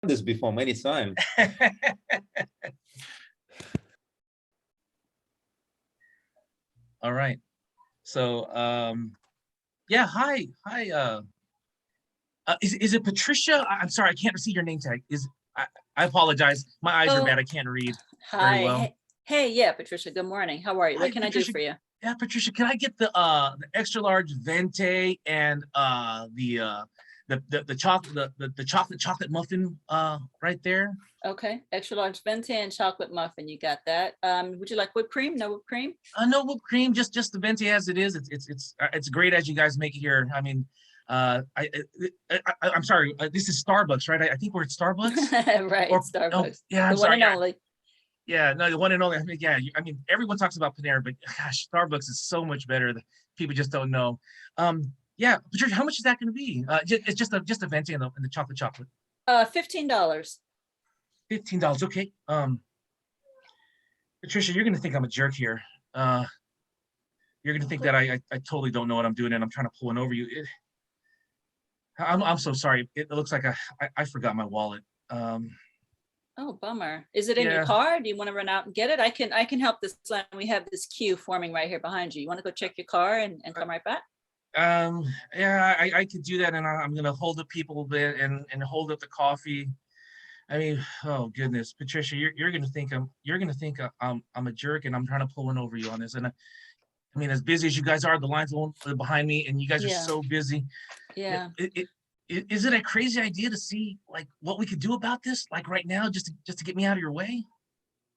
this before many times. All right. So, yeah, hi. Is it Patricia? I'm sorry, I can't see your name tag. I apologize. My eyes are bad. I can't read very well. Hi. Hey, yeah, Patricia. Good morning. How are you? Hi, What can Patricia. I do for you? Yeah, Patricia, can I get the extra large venti and the chocolate muffin right there? Okay, extra large venti and chocolate muffin. You got that. Would you like whipped cream? No whipped cream? No whipped cream, just the venti as it is. It's great as you guys make it here. I mean, I'm sorry. This is Starbucks, right? I think we're at Starbucks. Right, Starbucks. Oh, yeah, I'm the sorry. one and only. Yeah, no, the one and only. I mean, yeah, I mean, everyone talks about Panera, but gosh, Starbucks is so much better. That people just don't know. Yeah, Patricia, how much is that going to be? It's just a venti and the chocolate. $15. $15. Okay. Patricia, you're going to think I'm a jerk here. You're going to think that I totally don't know what I'm doing and I'm trying to pull one over you. I'm so sorry. It looks like I forgot my wallet. Oh, bummer. Is it in your car? Do you want to run out and get it? I can help this line. We have this queue forming right here behind you. You want to go check your car and come right back? Yeah, I could do that, and I'm gonna hold up people a bit and hold up the coffee. I mean, oh goodness, Patricia, you're gonna think I'm a jerk, and I'm trying to pull one over you on this. And I mean, as busy as you guys are, the lines behind me, and you guys are so busy. Yeah. Is it a crazy idea to see like what we could do about this, like right now, just to get me out of your way?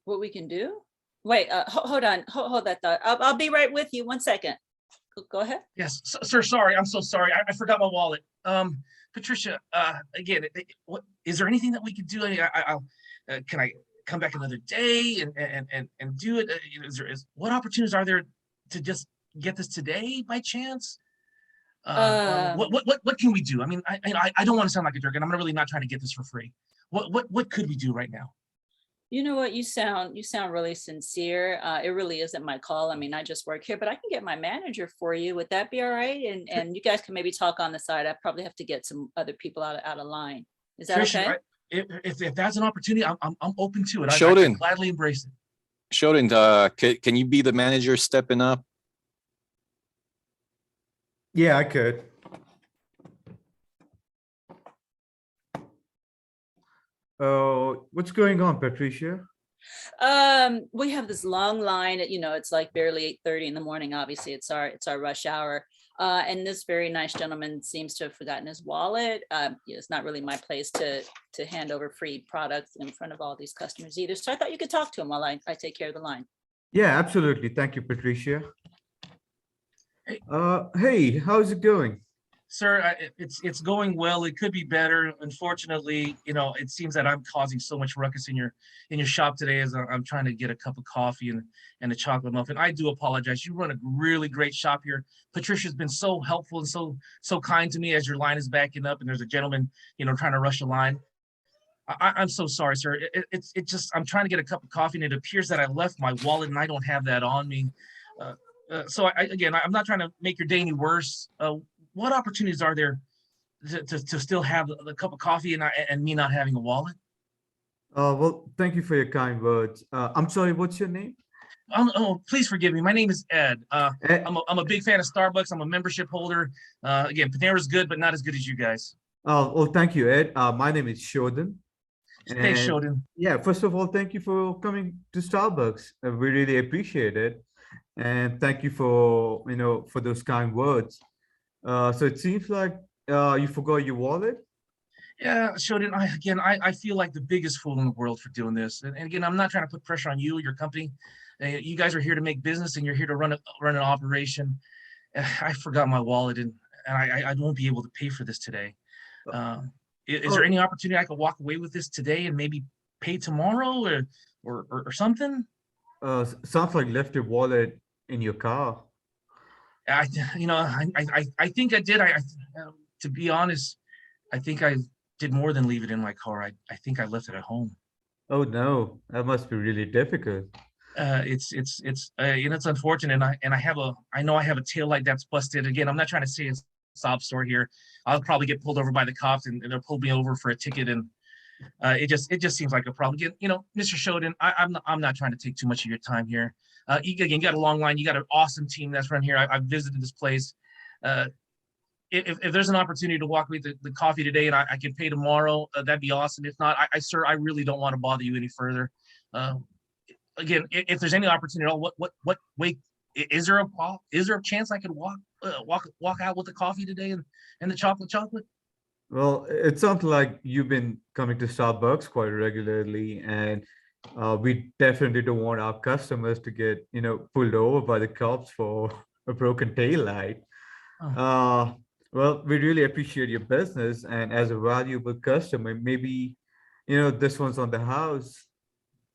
What we can do? Wait, hold on, hold that thought. I'll be right with you. 1 second. Go ahead. Yes, sir. Sorry, I'm so sorry. I forgot my wallet. Patricia, again, what is there anything that we could do? Can I come back another day and do it? What opportunities are there to just get this today by chance? What can we do? I mean, I don't want to sound like a jerk, and I'm really not trying to get this for free. What could we do right now? You know what? You sound really sincere. It really isn't my call. I mean, I just work here, but I can get my manager for you. Would that be all right? And you guys can maybe talk on the side. I probably have to get some other people out of line. Is that okay? If that's an opportunity, I'm open to it. Sheldon, I gladly embrace it. Sheldon, can you be the manager stepping up? Yeah, I could. What's going on, Patricia? We have this long line. It's like barely 8:30 in the morning. Obviously, it's our rush hour. And this very nice gentleman seems to have forgotten his wallet. It's not really my place to hand over free products in front of all these customers either. So I thought you could talk to him while I take care of the line. Yeah, absolutely. Thank you, Patricia. Hey, how's it going? Sir, it's going well. It could be better. Unfortunately, it seems that I'm causing so much ruckus in your shop today as I'm trying to get a cup of coffee and a chocolate muffin. I do apologize. You run a really great shop here. Patricia's been so helpful and so kind to me as your line is backing up and there's a gentleman, trying to rush a line. I'm so sorry, sir. It's just I'm trying to get a cup of coffee and it appears that I left my wallet and I don't have that on me. So I'm not trying to make your day any worse. What opportunities are there to still have a cup of coffee and me not having a wallet? Well, thank you for your kind words. I'm sorry, what's your name? Oh, please forgive me. My name is Ed. Ed. I'm a big fan of Starbucks. I'm a membership holder. Again, Panera's good, but not as good as you guys. Oh, thank you, Ed. My name is Sheldon. Thanks, Sheldon. Yeah, first of all, thank you for coming to Starbucks. We really appreciate it. And thank you for those kind words. So it seems like you forgot your wallet. Yeah, Sheldon, I feel like the biggest fool in the world for doing this. And again, I'm not trying to put pressure on you or your company. You guys are here to make business and you're here to run an operation. I forgot my wallet and I won't be able to pay for this today. Is there any opportunity I could walk away with this today and maybe pay tomorrow or something? Sounds like left your wallet in your car. I think I did. To be honest, I think I did more than leave it in my car. I think I left it at home. Oh no, that must be really difficult. It's unfortunate. I know I have a tail light that's busted. Again, I'm not trying to say a sob story here. I'll probably get pulled over by the cops and they'll pull me over for a ticket. And it just seems like a problem. Again, Mr. Shoden, I'm not trying to take too much of your time here. You got a long line. You got an awesome team that's run here. I've visited this place. If there's an opportunity to walk with the coffee today and I can pay tomorrow, that'd be awesome. If not, sir, I really don't want to bother you any further. Again, if there's any opportunity at all, what way is there a chance I could walk out with the coffee today and the chocolate? Well, it sounds like you've been coming to Starbucks quite regularly, and we definitely don't want our customers to get, pulled over by the cops for a broken tail light. Well, we really appreciate your business, and as a valuable customer, maybe, this one's on the house.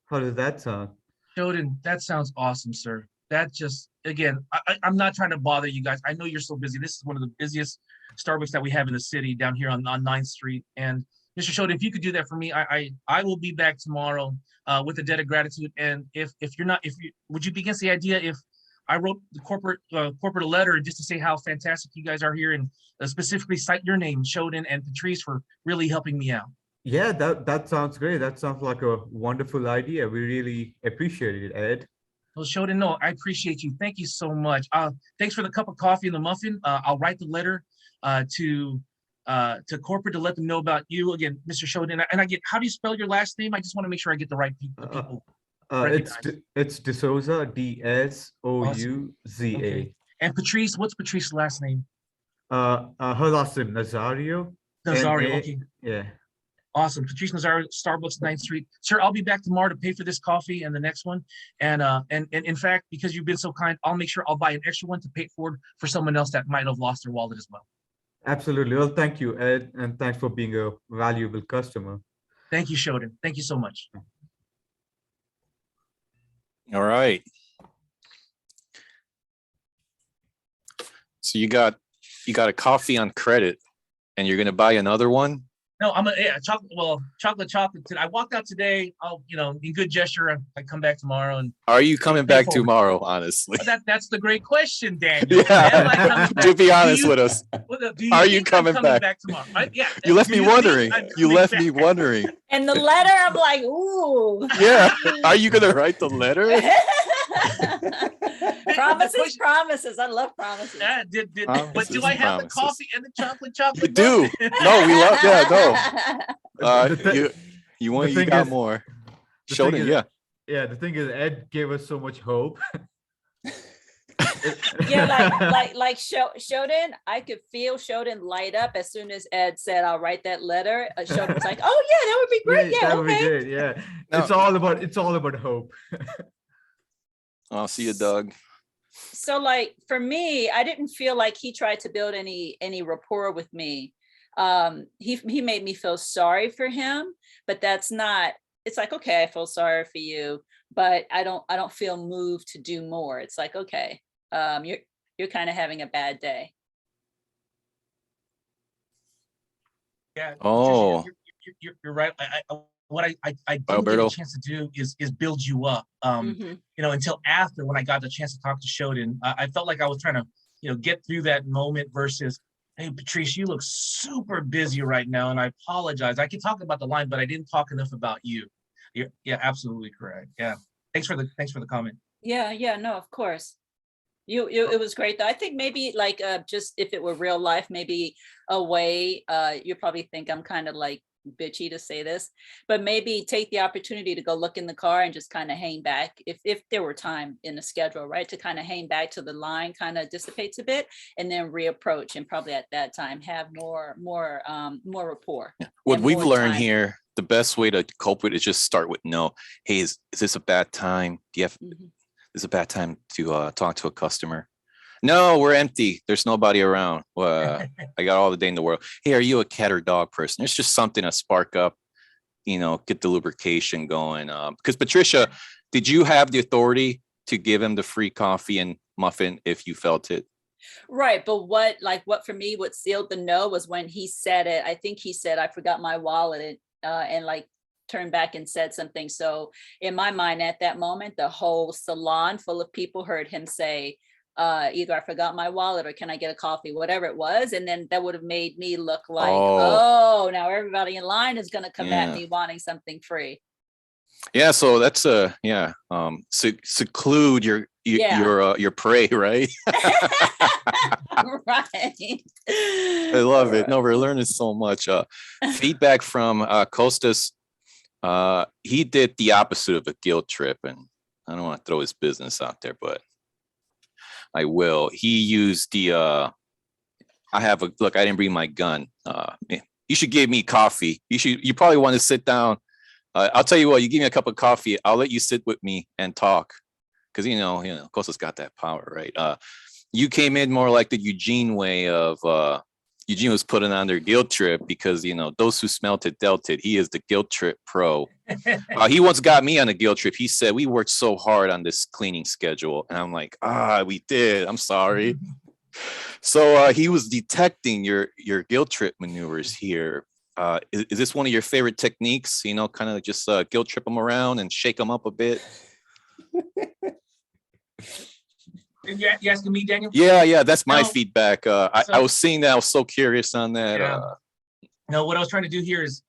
How does that sound? Shoden, that sounds awesome, sir. That just, again, I'm not trying to bother you guys. I know you're so busy. This is one of the busiest Starbucks that we have in the city down here on 9th Street. And Mr. Shoden, if you could do that for me, I will be back tomorrow with a debt of gratitude. And would you be against the idea if I wrote the corporate a letter just to say how fantastic you guys are here and specifically cite your name, Shoden and Patrice, for really helping me out? Yeah, that sounds great. That sounds like a wonderful idea. We really appreciate it, Ed. Well, Shoden, no, I appreciate you. Thank you so much. Thanks for the cup of coffee and the muffin. I'll write the letter to corporate to let them know about you again, Mr. Shoden. And I get, how do you spell your last name? I just want to make sure I get the right people. It's D'Souza, D'Souza. Okay. And Patrice, what's Patrice's last name? Her last name Nazario. Nazario. Okay. Yeah. Awesome. Patrice Nazario, Starbucks 9th Street. Sir, I'll be back tomorrow to pay for this coffee and the next one. And in fact, because you've been so kind, I'll make sure I'll buy an extra one to pay for someone else that might have lost their wallet as well. Absolutely. Well, thank you, Ed, and thanks for being a valuable customer. Thank you, Shoden. Thank you so much. All right. So you got a coffee on credit and you're going to buy another one? No, chocolate. I walked out today. I'll, in good gesture, I come back tomorrow. And are you coming back tomorrow, honestly? That's the great question, Daniel. Yeah. To be honest with us. Are you coming back tomorrow? Yeah. You left me wondering. You left me wondering. And the letter, I'm like, ooh. Yeah. Are you going to write the letter? Promises. I love promises. But do I have the coffee and the chocolate? You do. No, we love. Yeah, no. You got more. Shoden, yeah. Yeah, the thing is, Ed gave us so much hope. Yeah, like Shoden, I could feel Shoden light up as soon as Ed said, "I'll write that letter." Shoden's like, "Oh yeah, that would be great." Yeah, that okay. would be great. Yeah, no. It's all about hope. I'll see you, Doug. So, like for me, I didn't feel like he tried to build any rapport with me. He made me feel sorry for him, but that's not. It's like, okay, I feel sorry for you, but I don't feel moved to do more. It's like, okay, you're kind of having a bad day. Yeah. Oh, you're right. What I didn't get a chance to do is build you up. Until after, when I got the chance to talk to Shoden, I felt like I was trying to get through that moment versus, hey, Patrice, you look super busy right now, and I apologize. I can talk about the line, but I didn't talk enough about you. Yeah, absolutely correct. Yeah, thanks for the comment. Yeah, no, of course. It was great though. I think maybe like just if it were real life, maybe a way you probably think I'm kind of like bitchy to say this, but maybe take the opportunity to go look in the car and just kind of hang back if there were time in the schedule, right, to kind of hang back till the line kind of dissipates a bit, and then reapproach, and probably at that time have more rapport. What we've learned here, the best way to cope with it is just start with no. Hey, is this a bad time? Do you have Is a bad time to talk to a customer? No, we're empty. There's nobody around. I got all the day in the world. Hey, are you a cat or dog person? It's just something to spark up, get the lubrication going. Because Patricia, did you have the authority to give him the free coffee and muffin if you felt it? Right. But what for me, what sealed the no was when he said it. I think he said, I forgot my wallet, and turned back and said something. So in my mind at that moment, the whole salon full of people heard him say, either I forgot my wallet or can I get a coffee, whatever it was. And then that would have made me look like, Oh. oh, now everybody in line is going to come at Yeah. me wanting something free. Yeah, so that's seclude your prey, right? Right. I love it. No, we're learning so much. Feedback from Costas. He did the opposite of a guilt trip, and I don't want to throw his business out there, but I will. He used the I didn't bring my gun. You should give me coffee. You probably want to sit down. I'll tell you what, you give me a cup of coffee, I'll let you sit with me and talk. Cause Costas got that power, right? You came in more like the Eugene way of Eugene was putting on their guilt trip because those who smelt it dealt it. He is the guilt trip pro. He once got me on a guilt trip. He said, we worked so hard on this cleaning schedule. And I'm like, we did. I'm sorry. So he was detecting your guilt trip maneuvers here. Is this one of your favorite techniques? Kind of just guilt trip them around and shake them up a bit. You asking me, Daniel? Yeah, that's my No. feedback. I was seeing that. I was so curious on that. Yeah. No, what I was trying to do here is,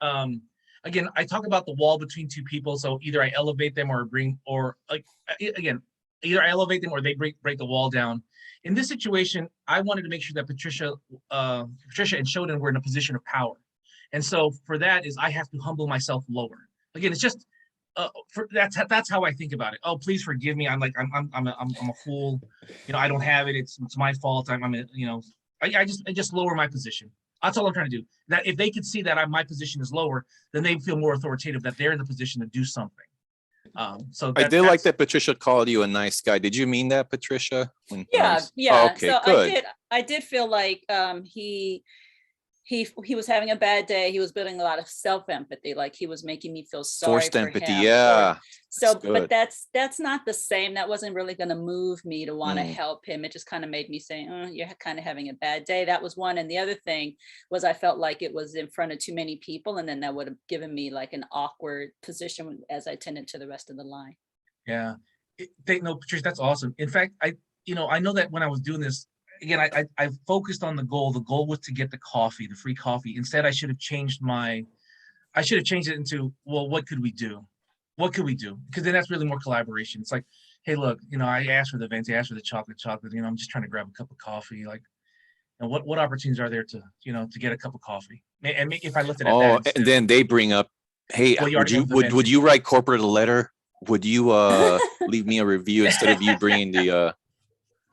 again, I talk about the wall between two people. So either I elevate them either I elevate them or they break the wall down. In this situation, I wanted to make sure that Patricia and Shodan were in a position of power. And so for that is I have to humble myself lower. Again, it's just that's how I think about it. Oh, please forgive me. I'm a fool. I don't have it. It's my fault. I just lower my position. That's all I'm trying to do. That if they could see that my position is lower, then they feel more authoritative that they're in the position to do something. So I did like that Patricia called you a nice guy. Did you mean that, Patricia? Yeah. Oh, okay, so good. I did feel like he was having a bad day. He was building a lot of self-empathy. Like he was making me feel sorry Forced for empathy, him. yeah. But that's not the same. That wasn't really going to move me to want to help him. It just kind of made me say, you're kind of having a bad day. That was one. And the other thing was I felt like it was in front of too many people. And then that would have given me like an awkward position as I tended to the rest of the line. Yeah. Patricia, that's awesome. In fact, I know that when I was doing this, again, I focused on the goal. The goal was to get the free coffee. Instead, I should have changed it into, well, what could we do? What could we do? Because then that's really more collaboration. It's like, hey, look, I asked for the venti, I asked for the chocolate. I'm just trying to grab a cup of coffee. Like, what opportunities are there to get a cup of coffee? And if I looked at that, and then they bring up, hey, well, would you write corporate a letter? Would you leave me a review instead of you bringing the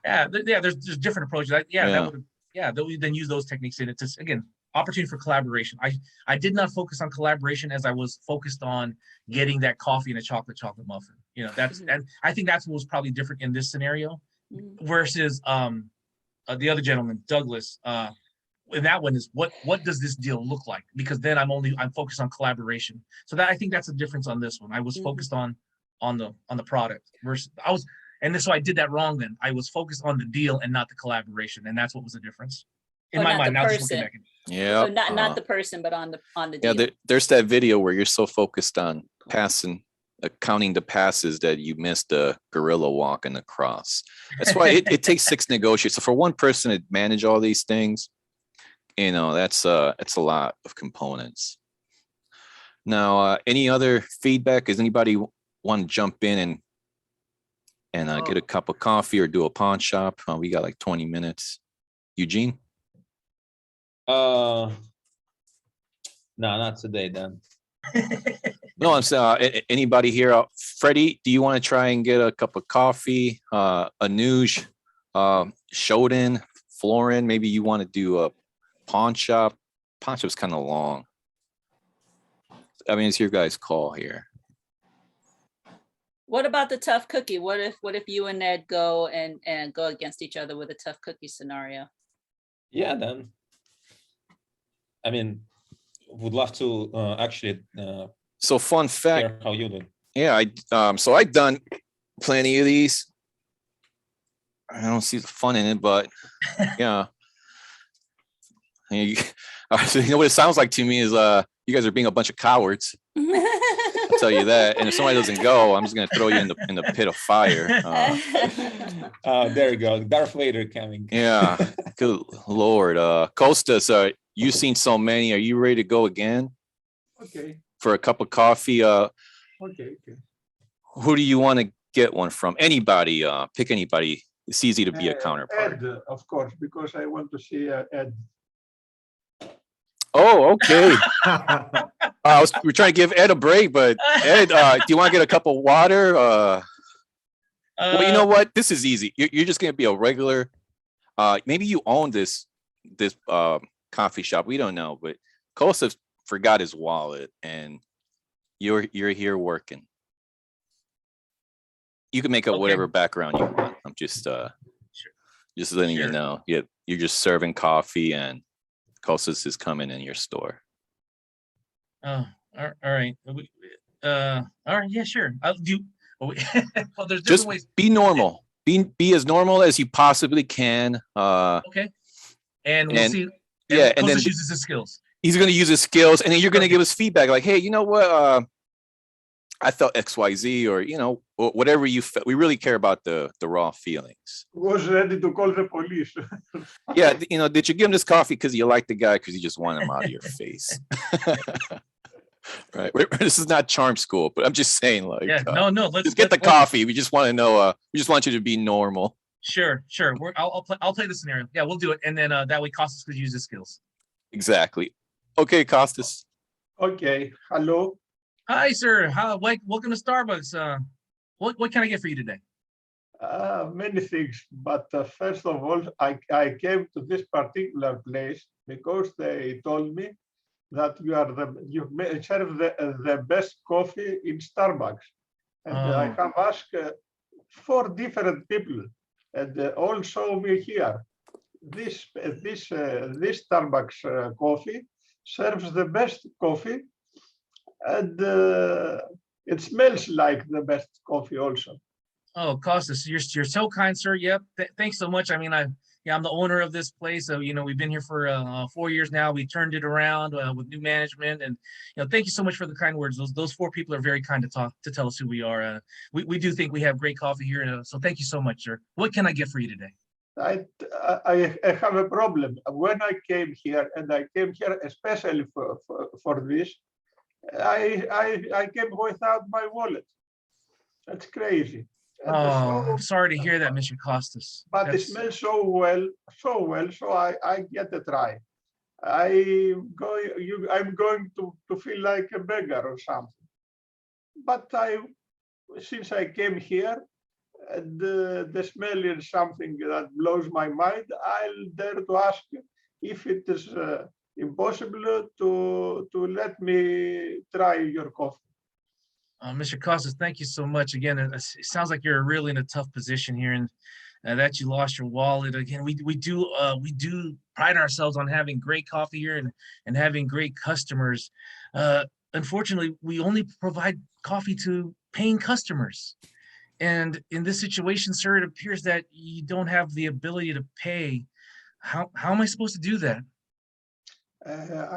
there's different approaches. That we then use those techniques in it to, again, opportunity for collaboration. I did not focus on collaboration as I was focused on getting that coffee and a chocolate muffin. And I think that's what was probably different in this scenario versus the other gentleman, Douglas. And that one is what does this deal look like? Because then I'm focused on collaboration. So that I think that's a difference on this one. I was focused on the product versus so I did that wrong then. I was focused on the deal and not the collaboration. And that's what was the difference in my mind. Now just looking back. So not the person, but on the deal. Yeah, there's that video where you're so focused on counting the passes that you missed the gorilla walk and the cross. That's why it takes 6 negotiators. So for one person to manage all these things, that's a lot of components. Now, any other feedback? Does anybody want to jump in and get a cup of coffee or do a pawn shop? We got like 20 minutes. Eugene? No, not today, Dan. No, I'm saying anybody here. Freddie, do you want to try and get a cup of coffee? Anuj, Shodan, Florin, maybe you want to do a pawn shop. Pawn shop's kind of long. I mean, it's your guys' call here. What about the tough cookie? What if you and Ned go and go against each other with a tough cookie scenario? Yeah, then. I mean, would love to actually. So fun fact. Hear how you did. Yeah, so I've done plenty of these. I don't see the fun in it, but yeah. So what it sounds like to me is you guys are being a bunch of cowards. I'll tell you that. And if somebody doesn't go, I'm just gonna throw you in the pit of fire. There you go. Darth Vader coming. Yeah, good Lord. Costas, you've seen so many. Are you ready to go again Okay, for a cup of coffee? okay. Who do you want to get one from? Anybody, pick anybody. It's easy to be a counterpart. Ed, of course, because I want to see Ed. Oh, okay. We're trying to give Ed a break, but Ed, do you want to get a cup of water? Well, you know what? This is easy. You're just gonna be a regular. Maybe you own this coffee shop. We don't know, but Kostas forgot his wallet, and you're here working. You can make up Okay. whatever background you want. I'm just letting you Sure. know. Yeah, you're just serving coffee, and Kostas is coming in your store. Oh, all right. All right. Yeah, sure. I'll do. Well, there's different Just ways. be normal. Be as normal as you possibly can. Okay. And we'll and- see. yeah, and then Kostas uses his skills. he's going to use his skills, and then you're going to give us feedback like, hey, you know what? I felt XYZ, or whatever you felt. We really care about the raw feelings. Was ready to call the police. Yeah, did you give him this coffee because you like the guy, because you just want him out of your face? Right. This is not charm school, but I'm just saying, like, Yeah. No. Let's just get the coffee. We just want to know. We just want you to be normal. Sure. I'll play the scenario. Yeah, we'll do it, and then that way Kostas could use his skills. Exactly. Okay, Costas. Okay, hello. Hi, sir. Welcome to Starbucks. What can I get for you today? Many things, but first of all, I came to this particular place because they told me that you serve the best coffee in Starbucks, and I Oh. have asked 4 different people, and all show me here. This Starbucks coffee serves the best coffee, and it smells like the best coffee also. Oh, Costas, you're so kind, sir. Yep. Thanks so much. I mean, I'm the owner of this place. So, we've been here for 4 years now. We turned it around with new management, and thank you so much for the kind words. Those 4 people are very kind to tell us who we are. We do think we have great coffee here. So thank you so much, sir. What can I get for you today? I have a problem. When I came here, and I came here especially for this, I came without my wallet. That's crazy. And Oh, I'm sorry to hear that, Mr. Costas. but it That's- smells so well, so I get a try. I'm going to feel like a beggar or something. But since I came here, and the smell is something that blows my mind, I'll dare to ask if it is impossible to let me try your coffee. Mr. Costas, thank you so much. Again, it sounds like you're really in a tough position here, and that you lost your wallet. Again, we do pride ourselves on having great coffee here and having great customers. Unfortunately, we only provide coffee to paying customers. And in this situation, sir, it appears that you don't have the ability to pay. How am I supposed to do that?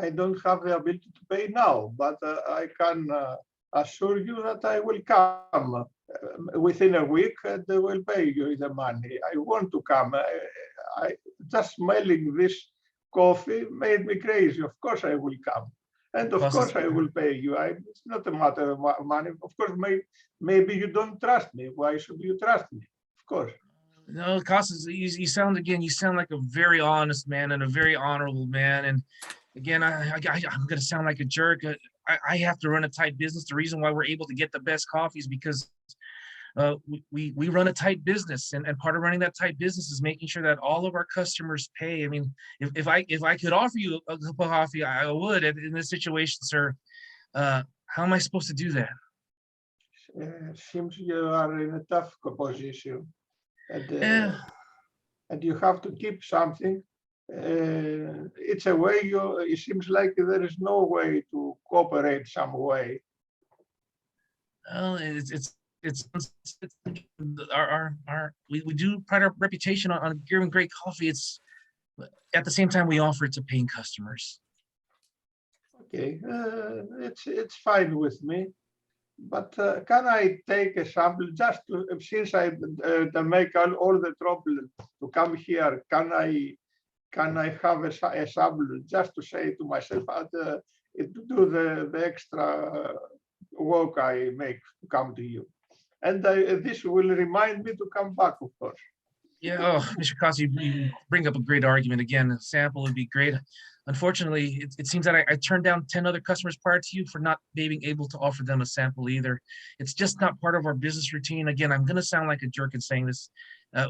I don't have the ability to pay now, but I can assure you that I will come within a week and will pay you the money. I want to come. I just smelling this coffee made me crazy. Of course I will come. And of course I will pay you. It's not a matter of money. Of course, maybe you don't trust me. Why should you trust me? Of course. No, Costas, you sound like a very honest man and a very honorable man. And again, I'm going to sound like a jerk. I have to run a tight business. The reason why we're able to get the best coffee is because we run a tight business, and part of running that tight business is making sure that all of our customers pay. I mean, if I could offer you a cup of coffee, I would. In this situation, sir, how am I supposed to do that? Seems you are in a tough position, and Yeah. and you have to keep something. It's a way it seems like there is no way to cooperate some way. Well, we do pride our reputation on giving great coffee. It's at the same time we offer it to paying customers. Okay, it's fine with me. But can I take a sample just to, since I make all the trouble to come here? Can I have a sample just to say to myself to do the extra work I make to come to you, and this will remind me to come back, of course. Yeah, oh, Mr. Costa, you bring up a great argument. Again, a sample would be great. Unfortunately, it seems that I turned down 10 other customers prior to you for not being able to offer them a sample either. It's just not part of our business routine. Again, I'm going to sound like a jerk in saying this.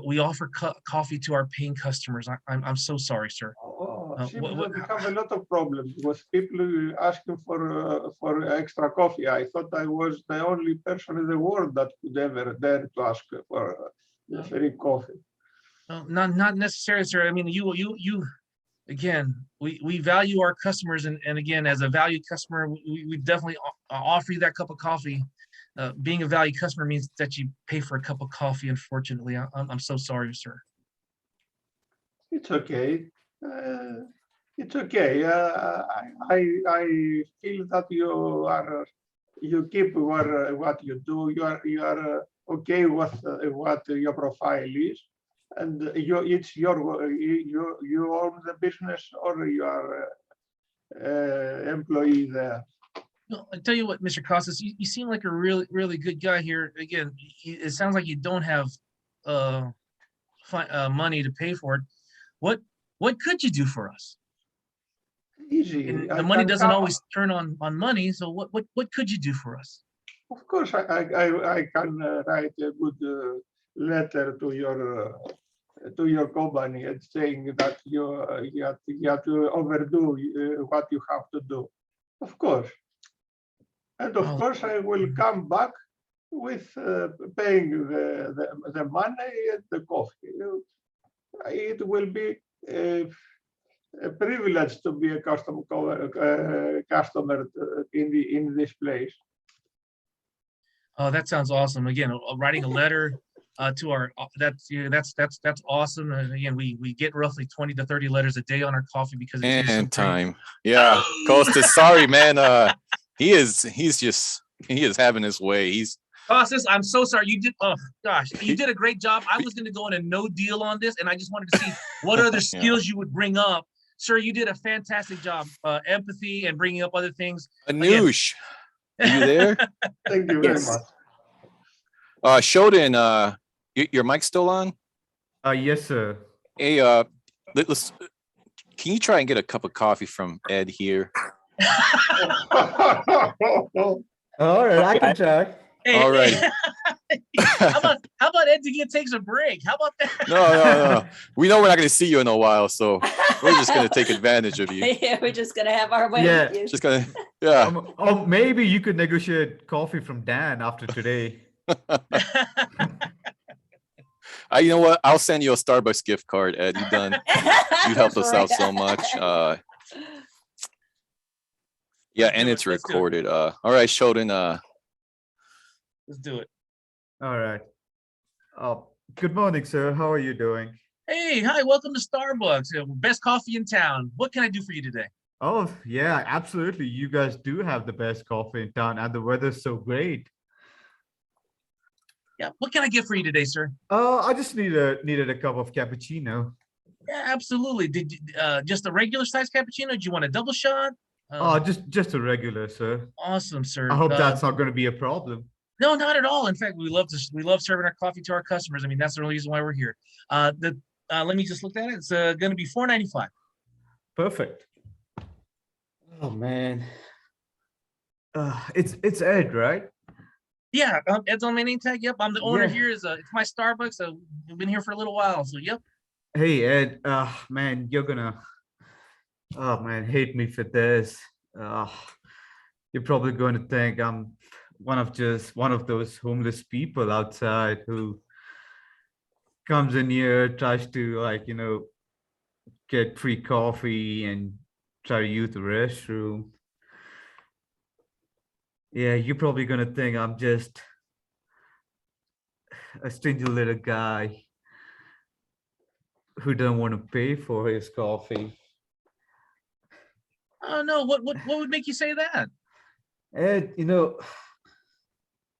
We offer coffee to our paying customers. I'm so sorry, sir. Oh, seems what- that we have a lot of problems with people asking for extra coffee. I thought I was the only person in the world that could ever dare to ask for the free coffee. Not necessarily, sir. I mean, you again, we value our customers, and again, as a valued customer, we definitely offer you that cup of coffee. Being a valued customer means that you pay for a cup of coffee. Unfortunately, I'm so sorry, sir. It's okay. It's okay. I feel that you keep what you do. You are okay with what your profile is, and it's you own the business or you are employee there. No, I tell you what, Mr. Costas, you seem like a really good guy here. Again, it sounds like you don't have money to pay for it. What could you do for us? Easy. And I the money can doesn't come- always turn on money. So what could you do for us? Of course, I can write a good letter to your company and saying that you have to overdo what you have to do. Of course. And of Oh. course, I will come back with paying the money and the coffee. It will be a privilege to be a customer in this place. Oh, that sounds awesome. Again, writing a letter to our that's awesome. And again, we get roughly 20 to 30 letters a day on our coffee because it's so And great. time. Yeah. Costas, sorry, man. He is having his way. He's Costas, I'm so sorry. You did, oh gosh, you did a great job. I was going to go in a no deal on this, and I just wanted to see what other skills you would bring up. Sir, you did a fantastic job. Empathy and bringing up other things. Anush. Are you there? Thank you very Yes. much. Shodan, your mic's still on? Yes, sir. Hey, let's. Can you try and get a cup of coffee from Ed here? All right, I can try. Hey, All right. how about Ed takes a break? How about that? No. We know we're not going to see you in a while, so we're just going to take advantage of you. Yeah, we're just gonna have our way Yeah. with you. Just gonna, yeah. Or maybe you could negotiate coffee from Dan after today. You know what? I'll send you a Starbucks gift card, Ed. You helped us out so much. Yeah, and it's Let's do it. recorded. All right, Shodan. Let's do it. All right. Good morning, sir. How are you doing? Hey, hi, welcome to Starbucks. Best coffee in town. What can I do for you today? Oh, yeah, absolutely. You guys do have the best coffee in town, and the weather's so great. Yeah, what can I get for you today, sir? I just needed a cup of cappuccino. Yeah, absolutely. Did just a regular size cappuccino? Do you want a double shot? Just a regular, sir. Awesome, sir. I hope that's not going to be a problem. No, not at all. In fact, we love serving our coffee to our customers. I mean, that's the only reason why we're here. Let me just look at it. It's going to be $4.95. Perfect. Oh man. It's Ed, right? Yeah, Ed's on my name tag. Yep, I'm the owner Yeah. here. It's my Starbucks. So we've been here for a little while. So yep. Hey Ed, man, you're gonna, oh man, hate me for this. You're probably going to think I'm one of those homeless people outside who comes in here, tries to get free coffee and try to use the restroom. Yeah, you're probably gonna think I'm just a stingy little guy who doesn't want to pay for his coffee. Oh no, what would make you say that? Ed,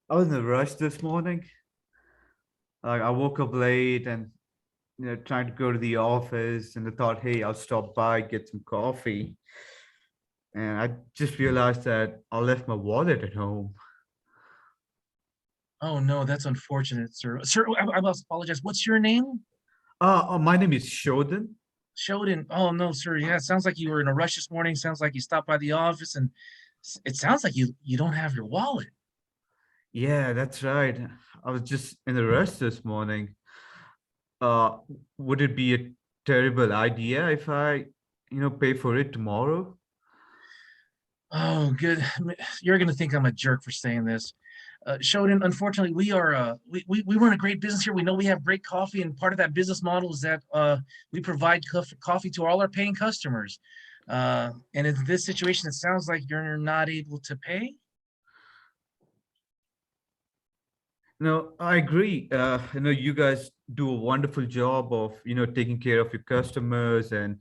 I was in a rush this morning. Like I woke up late and trying to go to the office, and I thought, hey, I'll stop by, get some coffee. And I just realized that I left my wallet at home. Oh no, that's unfortunate, sir. Sir, I must apologize. What's your name? My name is Shodan. Sheldon. Oh no, sir. Yeah, it sounds like you were in a rush this morning. Sounds like you stopped by the office, and it sounds like you don't have your wallet. Yeah, that's right. I was just in a rush this morning. Uh, would it be a terrible idea if I, pay for it tomorrow? Oh, good. You're gonna think I'm a jerk for saying this. Sheldon, unfortunately, we run a great business here. We know we have great coffee, and part of that business model is that we provide coffee to all our paying customers. And in this situation, it sounds like you're not able to pay. No, I agree. You guys do a wonderful job of, taking care of your customers and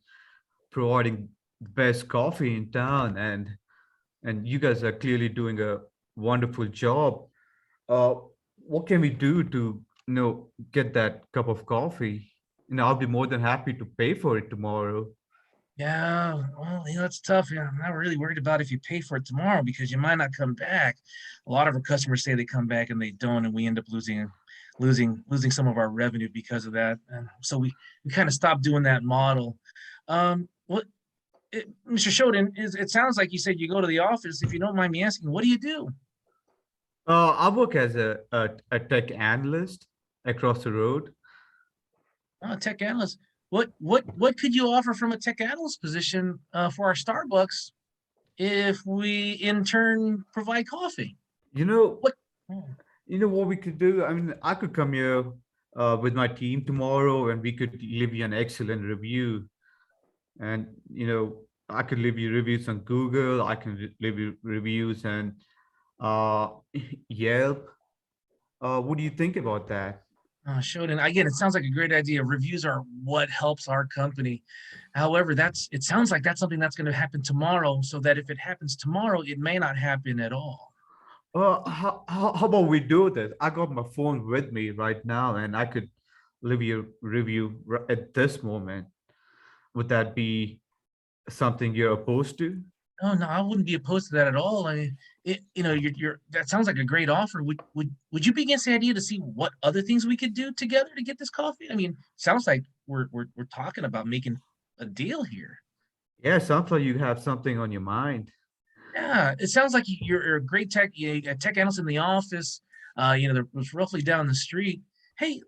providing the best coffee in town, and you guys are clearly doing a wonderful job. Uh, what can we do to, get that cup of coffee? I'll be more than happy to pay for it tomorrow. Yeah, well, it's tough. Yeah, I'm not really worried about if you pay for it tomorrow because you might not come back. A lot of our customers say they come back and they don't, and we end up losing some of our revenue because of that. And so we kind of stopped doing that model. What, Mr. Shoden, it sounds like you said you go to the office. If you don't mind me asking, what do you do? I work as a tech analyst across the road. Tech analyst. What could you offer from a tech analyst position for our Starbucks if we in turn provide coffee? You know, What? what we could do? I mean, I could come here with my team tomorrow and we could leave you an excellent review. And, I could leave you reviews on Google, I can leave you reviews and uh, Yelp. What do you think about that? Shoden, again, it sounds like a great idea. Reviews are what helps our company. However, it sounds like that's something that's going to happen tomorrow, so that if it happens tomorrow, it may not happen at all. How about we do this? I got my phone with me right now and I could leave you a review at this moment. Would that be something you're opposed to? Oh no, I wouldn't be opposed to that at all. I mean, you're that sounds like a great offer. Would you be against the idea to see what other things we could do together to get this coffee? I mean, sounds like we're talking about making a deal here. Yeah, sounds like you have something on your mind. Yeah, it sounds like you're a great a tech analyst in the office. That was roughly down the street. Hey,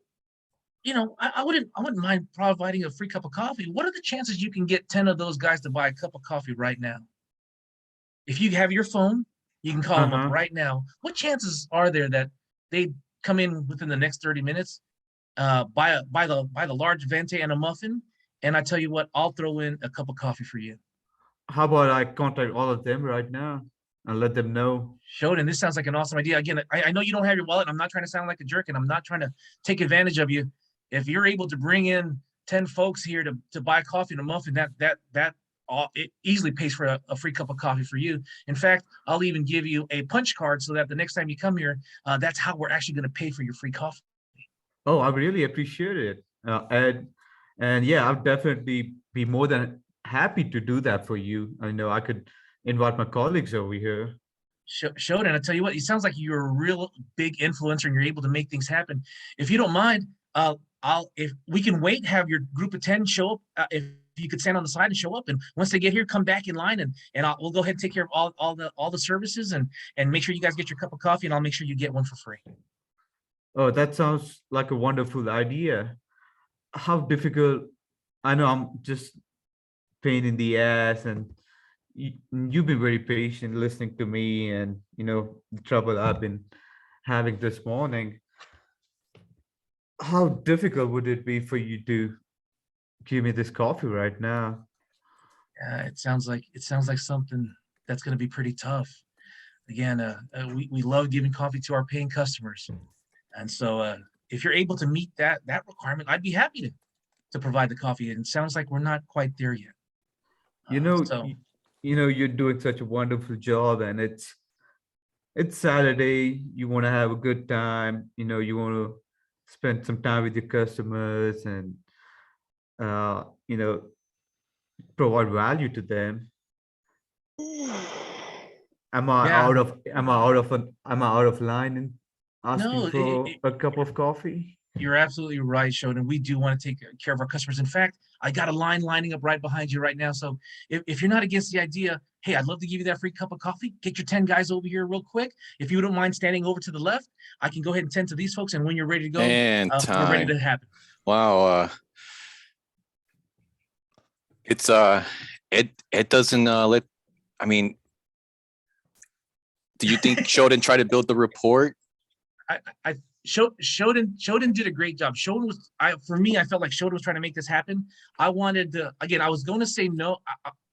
I wouldn't mind providing a free cup of coffee. What are the chances you can get 10 of those guys to buy a cup of coffee right now? If you have your phone, you can call them up Uh-huh. right now. What chances are there that they come in within the next 30 minutes, buy the large venti and a muffin, and I tell you what, I'll throw in a cup of coffee for you. How about I contact all of them right now and let them know? Shoden, this sounds like an awesome idea. Again, I know you don't have your wallet. I'm not trying to sound like a jerk, and I'm not trying to take advantage of you. If you're able to bring in 10 folks here to buy coffee and a muffin, that it easily pays for a free cup of coffee for you. In fact, I'll even give you a punch card so that the next time you come here, that's how we're actually going to pay for your free coffee. Oh, I really appreciate it, Ed. And yeah, I'll definitely be more than happy to do that for you. I know I could invite my colleagues over here. Shoden, I tell you what, it sounds like you're a real big influencer and you're able to make things happen. If you don't mind, if we can wait, have your group of 10 show up. If you could stand on the side and show up, and once they get here, come back in line, and we'll go ahead and take care of all the services and make sure you guys get your cup of coffee, and I'll make sure you get one for free. Oh, that sounds like a wonderful idea. How difficult? I know I'm just pain in the ass, and you've been very patient listening to me, and the trouble I've been having this morning. How difficult would it be for you to give me this coffee right now? It sounds like something that's going to be pretty tough. Again, we love giving coffee to our paying customers, and so if you're able to meet that requirement, I'd be happy to provide the coffee. And it sounds like we're not quite there yet. You know, So you're doing such a wonderful job, and it's Saturday. You want to have a good time. You want to spend some time with your customers and uh, you know, provide value to them. Yeah. Am I out of line in asking No, for a cup of coffee? you're absolutely right, Shonen. We do want to take care of our customers. In fact, I got a line lining up right behind you right now. So if you're not against the idea, hey, I'd love to give you that free cup of coffee. Get your 10 guys over here real quick. If you don't mind standing over to the left, I can go ahead and tend to these folks. And when you're ready to go, And we're ready time. to happen. Wow. It's it doesn't let. I mean, do you think Shoden tried to build the report? Shoden did a great job. Shoden was, for me, I felt like Shoden was trying to make this happen. I wanted to, again, I was going to say no.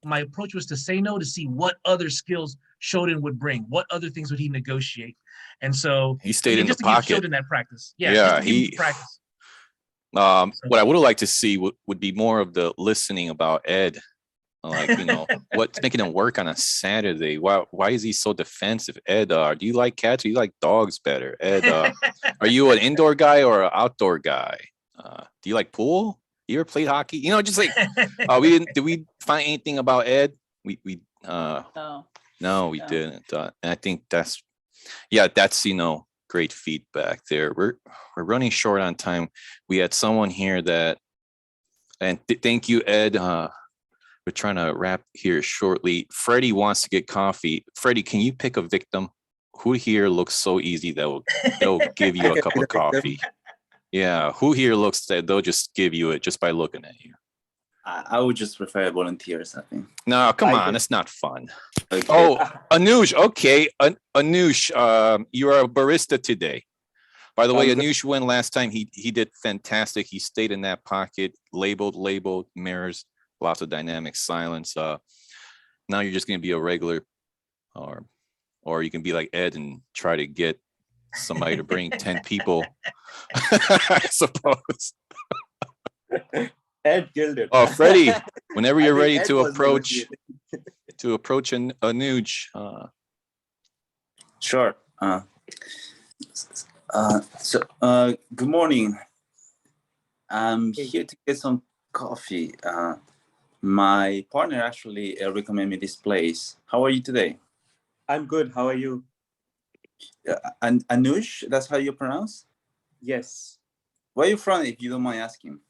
My approach was to say no to see what other skills Shoden would bring. What other things would he negotiate? And so He stayed in the just to give pocket. Shoden that practice. Yeah, just to give him practice. What I would have liked to see would be more of the listening about Ed. Like, what's making him work on a Saturday? Why is he so defensive? Ed, do you like cats or you like dogs better? Ed, are you an indoor guy or an outdoor guy? Do you like pool? You ever played hockey? Just like did we find anything about Ed? No, we didn't. And I think that's great feedback there. We're running short on time. We had someone here that, and thank you, Ed. We're trying to wrap here shortly. Freddie wants to get coffee. Freddie, can you pick a victim? Who here looks so easy that they'll give you a cup of coffee? Yeah, who here looks that they'll just give you it just by looking at you? I would just prefer volunteers, I think. No, come on, it's not fun. Okay. Oh, Anush, okay. Anush, you are a barista today. By the way, Anush went last time. He did fantastic. He stayed in that pocket, labeled, mirrors, lots of dynamic silence. Now you're just going to be a regular, or you can be like Ed and try to get somebody to bring 10 people, I suppose. Ed killed it. Oh, Freddie, whenever you're ready to approach Anuj. Sure. Good morning. I'm here to get some coffee. My partner actually recommended me this place. How are you today? I'm good. How are you? Anush, that's how you pronounce? Yes. Where are you from, if you don't mind asking?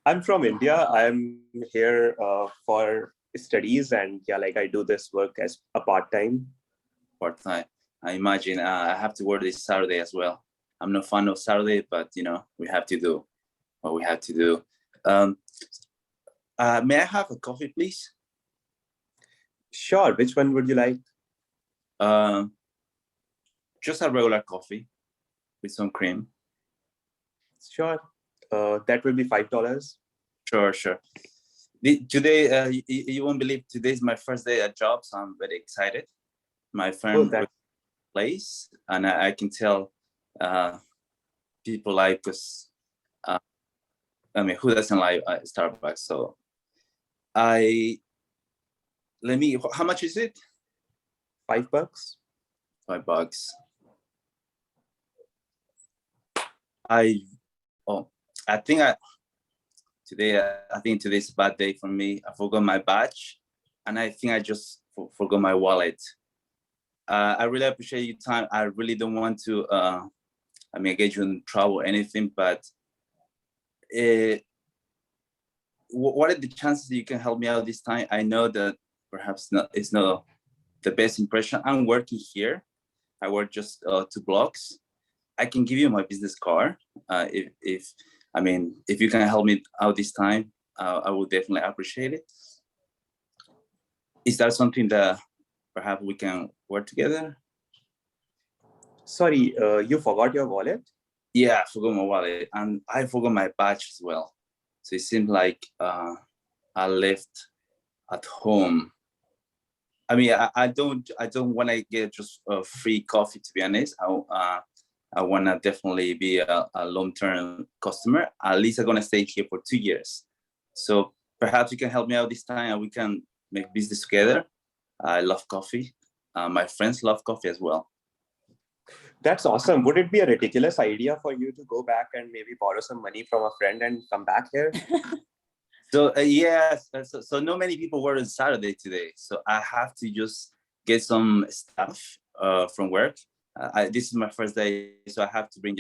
I'm from India. I'm here for studies, and I do this work as a part-time. Part-time. I imagine I have to work this Saturday as well. I'm not fan of Saturday, but we have to do what we have to do. May I have a coffee, please? Sure. Which one would you like? Just a regular coffee with some cream. Sure. That will be $5. Sure. Today, you won't believe today is my first day at job, so I'm very excited. My firm place, and I can tell people like us. Who doesn't like Starbucks? So how much is it? $5. $5. I think today's a bad day for me. I forgot my badge, and I think I just forgot my wallet. I really appreciate your time. I really don't want to get you in trouble or anything, but what are the chances that you can help me out this time? I know that perhaps it's not the best impression. I'm working here. I work just 2 blocks. I can give you my business card. If you can help me out this time, I would definitely appreciate it. Is that something that perhaps we can work together? Sorry, you forgot your wallet? Yeah, I forgot my wallet, and I forgot my badge as well. So it seems like I left at home. I don't want to get just a free coffee, to be honest. I want to definitely be a long-term customer. At least I'm going to stay here for 2 years. So perhaps you can help me out this time and we can make business together. I love coffee. My friends love coffee as well. That's awesome. Would it be a ridiculous idea for you to go back and maybe borrow some money from a friend and come back here? So yes, so not many people work on Saturday today. So I have to just get some stuff from work. This is my first day, so I have to bring,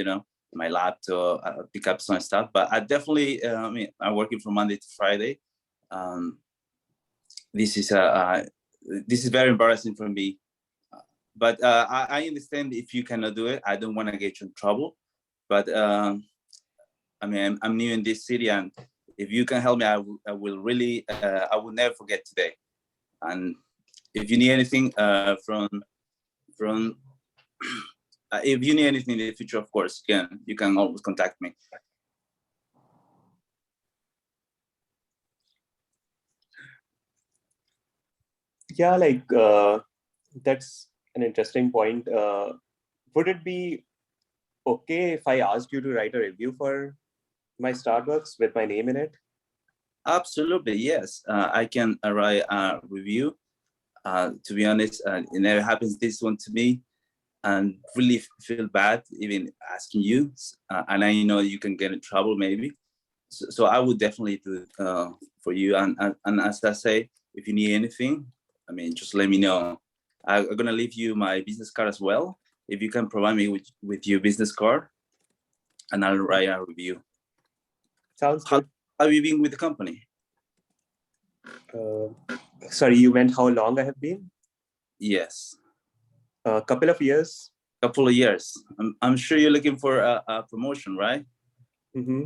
my laptop, pick up some stuff. But I definitely, I'm working from Monday to Friday. This is very embarrassing for me. But I understand if you cannot do it. I don't want to get you in trouble. But I'm new in this city, and if you can help me, I will really, I will never forget today. And if you need anything from if you need anything in the future, of course, you can always contact me. Yeah, like that's an interesting point. Would it be okay if I asked you to write a review for my Starbucks with my name in it? Absolutely, yes. I can write a review. To be honest, it never happens this one to me, and really feel bad even asking you. And I know you can get in trouble maybe. So I would definitely do it for you. And as I say, if you need anything, just let me know. I'm gonna leave you my business card as well. If you can provide me with your business card, and I'll write a review. Sounds good. How have you been with the company? Sorry, you meant how long I have been? Yes. A couple of years. Couple of years. I'm sure you're looking for a promotion, right? Mm-hmm.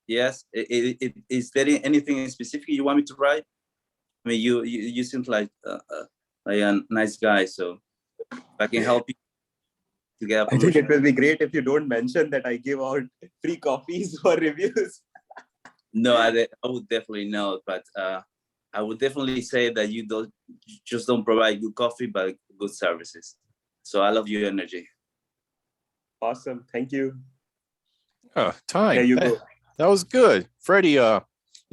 Yes. Is there anything specific you want me to write? You seem like a nice guy, so if I can help you to get a promotion. I think it will be great if you don't mention that I give out free copies for reviews. No, I would definitely know, but I would definitely say that you don't provide good coffee, but good services. So I love your energy. Awesome, thank you. Time. There you go. That was good, Freddie. You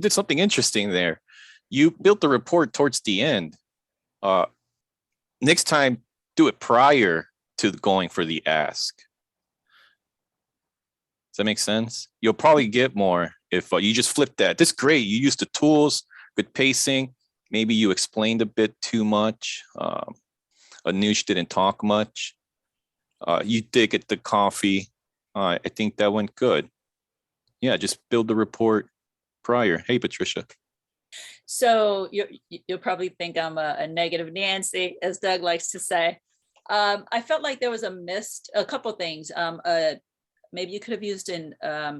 did something interesting there. You built the report towards the end. Next time, do it prior to going for the ask. Does that make sense? You'll probably get more if you just flip that. That's great. You used the tools, good pacing. Maybe you explained a bit too much. Anush didn't talk much. You did get the coffee. I think that went good. Yeah, just build the report prior. Hey, Patricia. So you'll probably think I'm a negative Nancy, as Doug likes to say. I felt like there was a couple things. Maybe you could have used an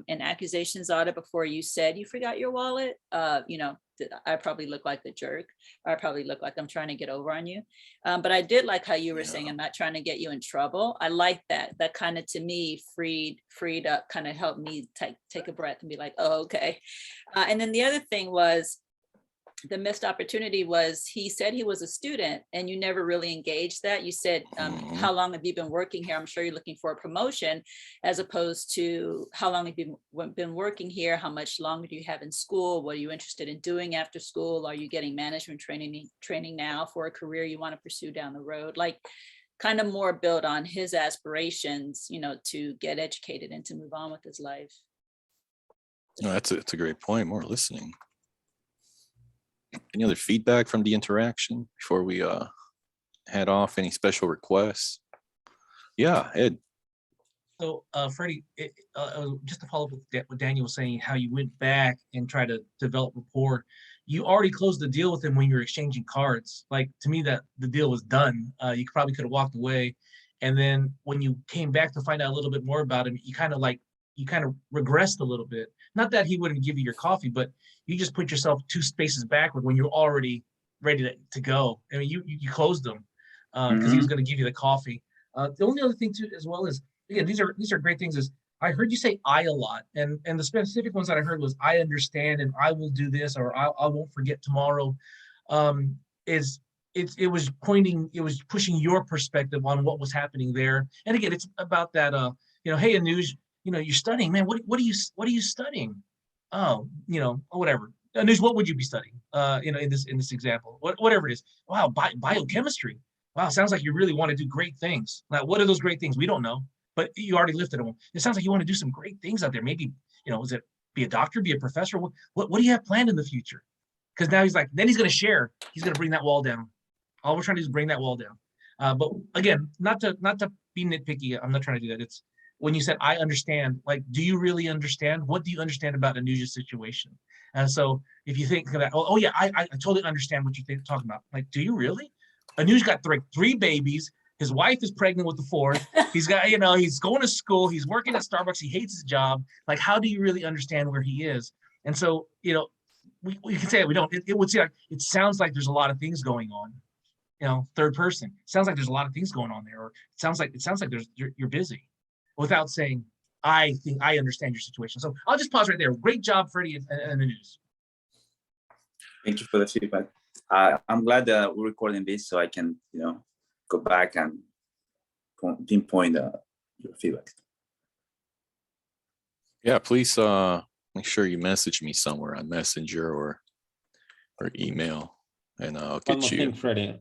accusations audit before you said you forgot your wallet. I probably look like the jerk. Or I probably look like I'm trying to get over on you. But I did like how you were saying, I'm not trying to get you in trouble. I like that. That kind of, to me, freed up, kind of helped me take a breath and be like, oh, okay. And then the other thing was, the missed opportunity was, he said he was a student and you never really engaged that. You said, how long have you been working here? I'm sure you're looking for a promotion, as opposed to how long have you been working here? How much longer do you have in school? What are you interested in doing after school? Are you getting management training now for a career you want to pursue down the road? Like, kind of more build on his aspirations, to get educated and to move on with his life. No, that's a great point. More listening. Any other feedback from the interaction before we head off? Any special requests? Yeah, Ed. So, Freddie, just to follow up with what Daniel was saying, how you went back and tried to develop rapport. You already closed the deal with him when you were exchanging cards. Like, to me, that the deal was done. You probably could have walked away, and then when you came back to find out a little bit more about him, you kind of regressed a little bit. Not that he wouldn't give you your coffee, but you just put yourself 2 spaces backward when you're already ready to go. I mean, you closed them because he was going to give you the coffee. The only other thing too, as well, is, again, these are great things. Is I heard you say "I" a lot, and the specific ones that I heard was "I understand" and "I will do this" or "I won't forget tomorrow." It was pushing your perspective on what was happening there. And again, it's about that. Hey, Anuj, you're studying, man. What are you studying? Oh, whatever. Anuj, what would you be studying? In this example, whatever it is. Wow, biochemistry. Wow, sounds like you really want to do great things. Now, what are those great things? We don't know, but you already lifted them. It sounds like you want to do some great things out there. Maybe, is it be a doctor, be a professor? What do you have planned in the future? Because now he's like, then he's going to share. He's going to bring that wall down. All we're trying to do is bring that wall down. But again, not to be nitpicky. I'm not trying to do that. It's when you said, I understand, like, do you really understand? What do you understand about Anuj's situation? And so if you think that, oh yeah, I totally understand what you're talking about. Like, do you really? Anuj got three babies. His wife is pregnant with the fourth. He's got, he's going to school. He's working at Starbucks. He hates his job. Like, how do you really understand where he is? And so, we can say that we don't. It would say like, it sounds like there's a lot of things going on. Third person. It sounds like there's a lot of things going on there. Or it sounds like you're busy, without saying, I think I understand your situation. So I'll just pause right there. Great job, Freddie and Anuj. Thank you for the feedback. I'm glad that we're recording this so I can, go back and pinpoint your feedback. Yeah, please make sure you message me somewhere on Messenger or email, and I'll One get more you. thing, Freddie,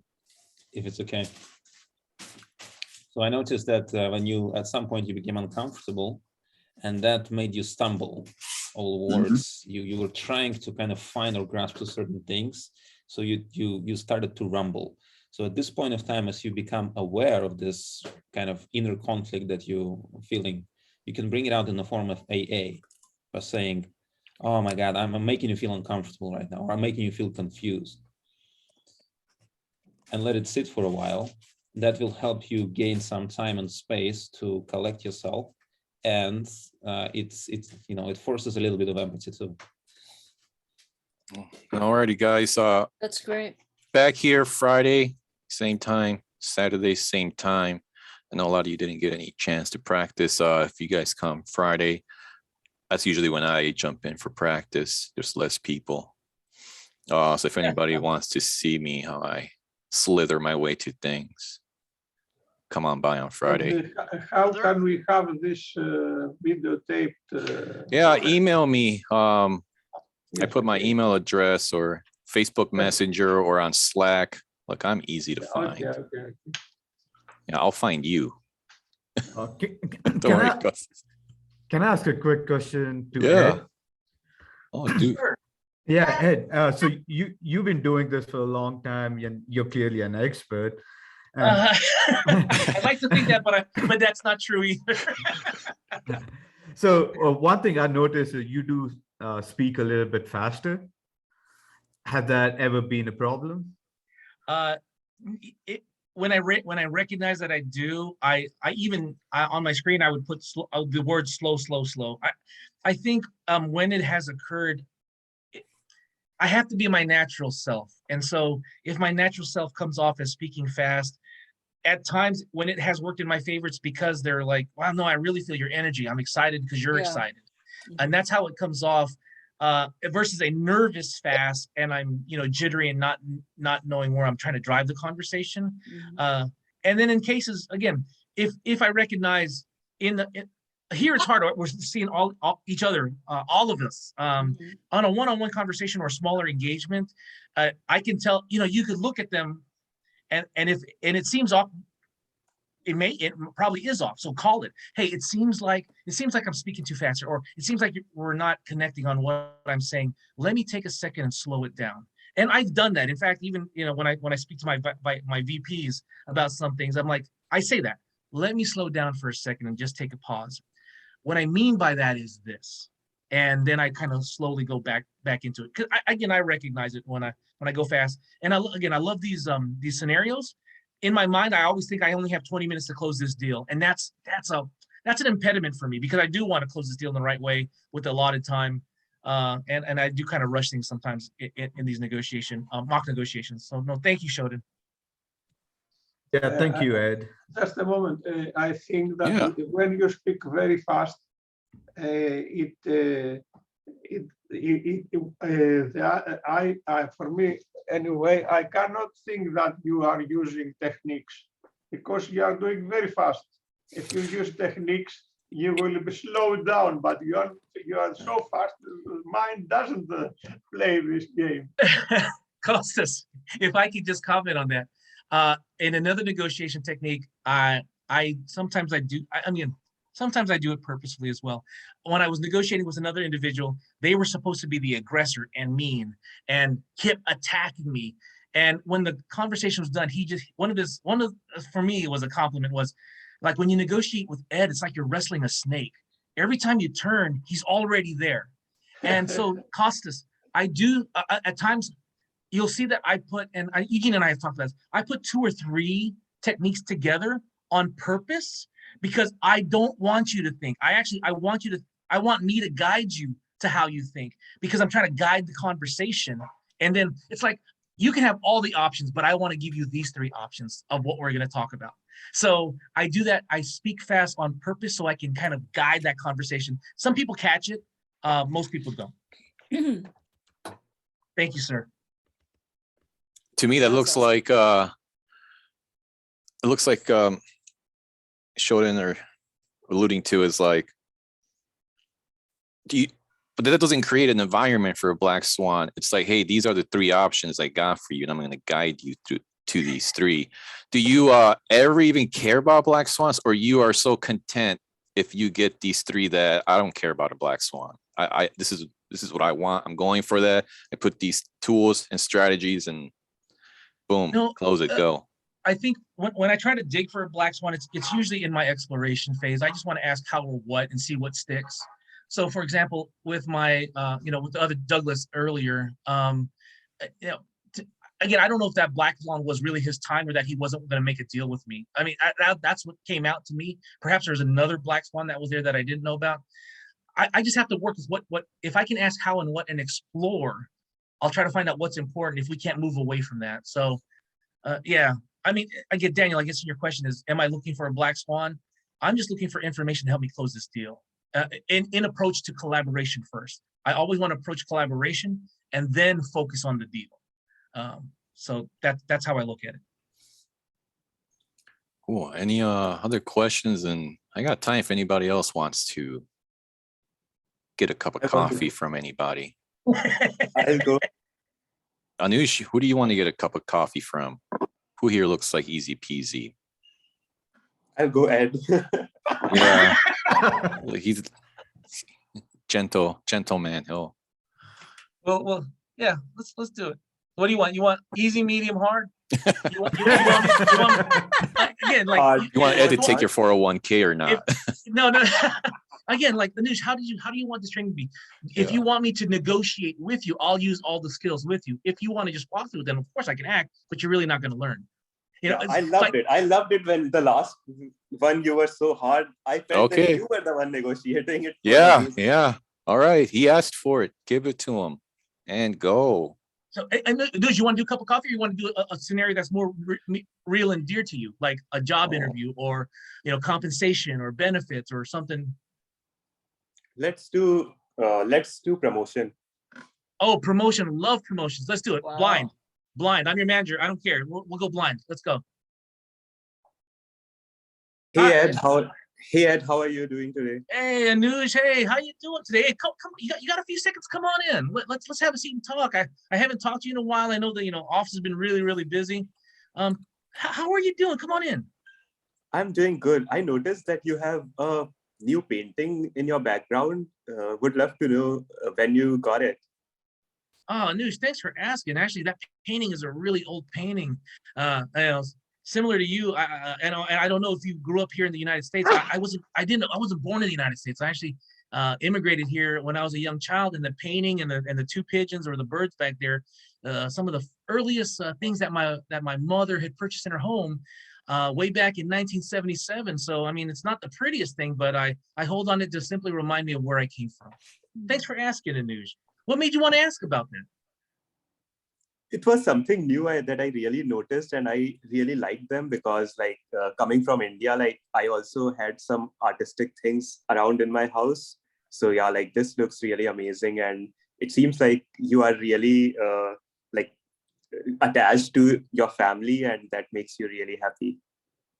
if it's okay. So I noticed that when you, at some point, you became uncomfortable, and that made you stumble all words. You were trying to kind of find or grasp to certain things. So you started to rumble. So at this point of time, as you become aware of this kind of inner conflict that you're feeling, you can bring it out in the form of AA by saying, oh my God, I'm making you feel uncomfortable right now, or I'm making you feel confused. And let it sit for a while. That will help you gain some time and space to collect yourself. And it forces a little bit of empathy too. Alrighty, guys. That's great. Back here Friday, same time, Saturday, same time. I know a lot of you didn't get any chance to practice. If you guys come Friday, that's usually when I jump in for practice. There's less people. So if anybody wants to see me, how I slither my way to things, come on by on Friday. How can we have this videotaped? Yeah, email me. I put my email address or Facebook Messenger or on Slack. Look, I'm easy to find. Okay. Yeah, I'll find you. Don't Can worry, I, Gus. can I ask a quick question to Yeah. Ed? Oh, dude. Yeah, Ed. So you've been doing this for a long time, and you're clearly an expert. And I'd like to think that, but that's not true either. so one thing I noticed is you do speak a little bit faster. Has that ever been a problem? When I recognize that I do, I on my screen I would put the word slow. I think when it has occurred, I have to be my natural self, and so if my natural self comes off as speaking fast, at times when it has worked in my favor, it's because they're like, wow, no, I really feel your energy. I'm excited because you're excited, and that's how it comes off. Versus a nervous fast, and I'm jittery and not knowing where I'm trying to drive the conversation. And then in cases, again, if I recognize here it's hard. We're seeing all each other, all of us, on a one-on-one conversation or smaller engagement. I can tell. You could look at them, and it seems off. It probably is off. So call it. Hey, it seems like I'm speaking too fast, or it seems like we're not connecting on what I'm saying. Let me take a second and slow it down. And I've done that. In fact, even when I speak to my VPs about some things, I'm like, I say that. Let me slow down for a second and just take a pause. What I mean by that is this, and then I kind of slowly go back into it. Because I recognize it when I go fast. And I love these scenarios. In my mind, I always think I only have 20 minutes to close this deal. And that's an impediment for me, because I do want to close this deal in the right way with the allotted time. And I do kind of rush things sometimes in these mock negotiations. So no, thank you, Shodan. Yeah, thank you, Ed. Just a moment. I think that when you speak very fast, for me anyway, I cannot think that you are using techniques, because you are doing very fast. If you use techniques, you will be slowed down, but you are so fast. Mind doesn't play this game. Costas, if I could just comment on that. In another negotiation technique, I sometimes I do, I mean, sometimes I do it purposefully as well. When I was negotiating with another individual, they were supposed to be the aggressor and mean and kept attacking me. And when the conversation was done, he just, for me, it was a compliment, was like, when you negotiate with Ed, it's like you're wrestling a snake. Every time you turn, he's already there. And so Costas, I do, at times, you'll see that I put, and Eugene and I have talked about this, I put 2 or 3 techniques together on purpose, because I don't want you to think. I want me to guide you to how you think, because I'm trying to guide the conversation. And then it's like, you can have all the options, but I want to give you these 3 options of what we're going to talk about. So I do that. I speak fast on purpose so I can kind of guide that conversation. Some people catch it. Most people don't. Thank you, sir. To me, that looks like Shodan or alluding to is like, but that doesn't create an environment for a black swan. It's like, hey, these are the 3 options I got for you, and I'm going to guide you to these 3. Do you ever even care about black swans, or you are so content if you get these 3 that I don't care about a black swan? This is what I want. I'm going for that. I put these tools and strategies and boom, close it, go. I think when I try to dig for a black swan, it's usually in my exploration phase. I just want to ask how or what and see what sticks. So, for example, with my, with the other Douglas earlier, again, I don't know if that black swan was really his time or that he wasn't going to make a deal with me. I mean, that's what came out to me. Perhaps there's another black swan that was there that I didn't know about. I just have to work with what if I can ask how and what and explore, I'll try to find out what's important if we can't move away from that. So, yeah. I mean, again, Daniel, I guess your question is, am I looking for a black swan? I'm just looking for information to help me close this deal. In approach to collaboration first. I always want to approach collaboration and then focus on the deal. So that's how I look at it. Cool. Any other questions? And I got time if anybody else wants to get a cup of coffee from anybody. I'll go. Anush, who do you want to get a cup of coffee from? Who here looks like easy peasy? I'll go Ed. Yeah. He's gentleman. He'll. Well, yeah. Let's do it. What do you want? You want easy, medium, hard? You want again, like you want Ed to take your 401k or not? No. Again, like Anush, how do you want this training to be? If you want me to negotiate with you, I'll use all the skills with you. If you want to just walk through, then of course I can act, but you're really not going to learn. You know, I loved it. I loved it when the last one you were so hard. I felt that you were the one negotiating it. Yeah. All right. He asked for it. Give it to him and go. So, and do you want to do a cup of coffee, or you want to do a scenario that's more real and dear to you, like a job interview, or compensation or benefits or something? Let's do promotion. Oh, promotion! Love promotions. Let's do it. Wow. Blind. I'm your manager. I don't care. We'll go blind. Let's go. Hey Ed, how are you doing today? Hey Anush, hey, how you doing today? Hey, come, you got a few seconds? Come on in. Let's have a seat and talk. I haven't talked to you in a while. I know that office has been really, really busy. How are you doing? Come on in. I'm doing good. I noticed that you have a new painting in your background. Would love to know when you got it. Oh, Anush, thanks for asking. Actually, that painting is a really old painting. Similar to you, and I don't know if you grew up here in the United States. I wasn't born in the United States. I actually immigrated here when I was a young child. And the painting and the 2 pigeons or the birds back there, some of the earliest things that my mother had purchased in her home way back in 1977. So I mean, it's not the prettiest thing, but I hold on it to simply remind me of where I came from. Thanks for asking, Anush. What made you want to ask about that? It was something new that I really noticed, and I really liked them because, coming from India, I also had some artistic things around in my house. So yeah, this looks really amazing, and it seems like you are really attached to your family, and that makes you really happy.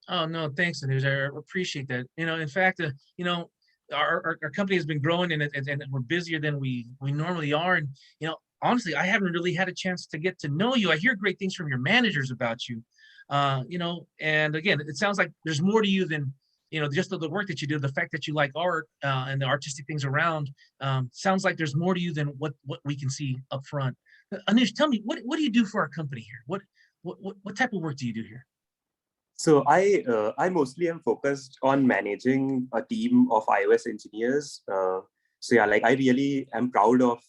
Oh no, thanks, Anush. I appreciate that. In fact, our company has been growing and we're busier than we normally are. And, honestly, I haven't really had a chance to get to know you. I hear great things from your managers about you, and again, it sounds like there's more to you than, just the work that you do, the fact that you like art and the artistic things around. Sounds like there's more to you than what we can see up front. Anush, tell me, what do you do for our company here? What type of work do you do here? So I mostly am focused on managing a team of iOS engineers. So yeah, like I really am proud of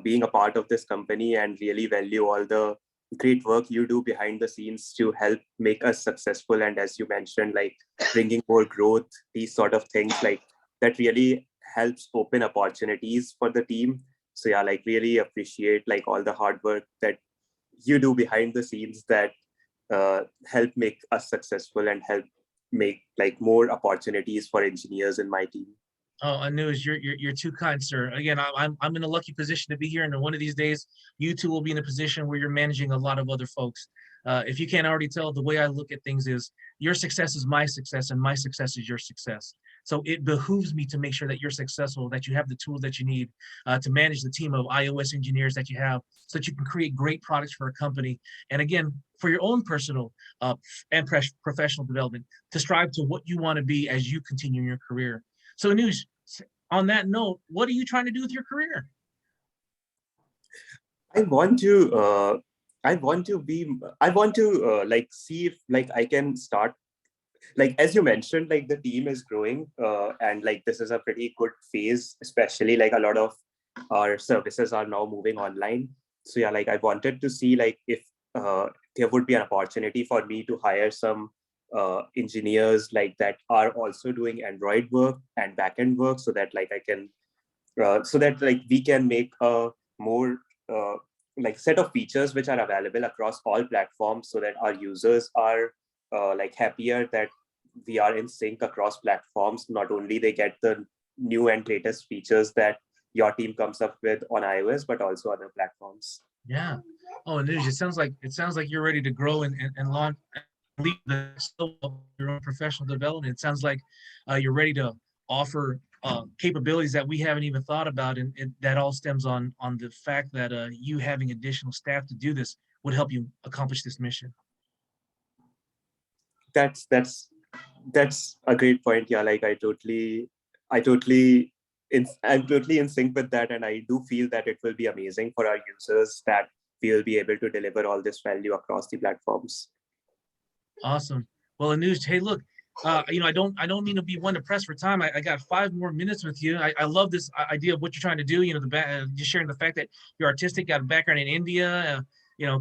being a part of this company and really value all the great work you do behind the scenes to help make us successful. And as you mentioned, like bringing more growth, these sort of things, like that really helps open opportunities for the team. So yeah, like really appreciate like all the hard work that you do behind the scenes that help make us successful and help make like more opportunities for engineers in my team. Oh, Anuj, you're too kind, sir. Again, I'm in a lucky position to be here, and one of these days, you two will be in a position where you're managing a lot of other folks. If you can't already tell, the way I look at things is your success is my success, and my success is your success. So it behooves me to make sure that you're successful, that you have the tools that you need to manage the team of iOS engineers that you have, so that you can create great products for a company. And again, for your own personal and professional development, to strive to what you want to be as you continue in your career. So Anuj, on that note, what are you trying to do with your career? I want to like see if like I can start, like as you mentioned, like the team is growing and like this is a pretty good phase, especially like a lot of our services are now moving online. So yeah, like I wanted to see like if there would be an opportunity for me to hire some engineers like that are also doing Android work and backend work, so that like I can so that like we can make a more like set of features which are available across all platforms, so that our users are like happier that we are in sync across platforms. Not only they get the new and latest features that your team comes up with on iOS, but also other platforms. Yeah. Oh, and it sounds like you're ready to grow and launch and lead your own professional development. It sounds like you're ready to offer capabilities that we haven't even thought about, and that all stems on the fact that you having additional staff to do this would help you accomplish this mission. That's a great point. Yeah, like I'm totally in sync with that, and I do feel that it will be amazing for our users that we will be able to deliver all this value across the platforms. Awesome. Well, Anuj, hey, look, I don't mean to be one to press for time. I got 5 more minutes with you. I love this idea of what you're trying to do. Just sharing the fact that you're artistic, got a background in India,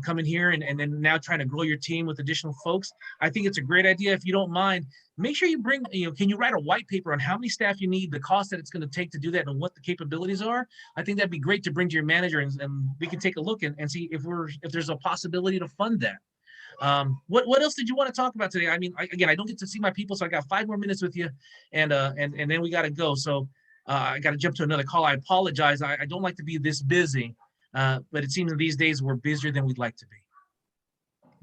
coming here and then now trying to grow your team with additional folks. I think it's a great idea. If you don't mind, make sure you bring, can you write a white paper on how many staff you need, the cost that it's going to take to do that, and what the capabilities are? I think that'd be great to bring to your manager, and we can take a look and see if there's a possibility to fund that. What else did you want to talk about today? I mean, again, I don't get to see my people, so I got 5 more minutes with you, and then we got to go. So I got to jump to another call. I apologize. I don't like to be this busy, but it seems these days we're busier than we'd like to be.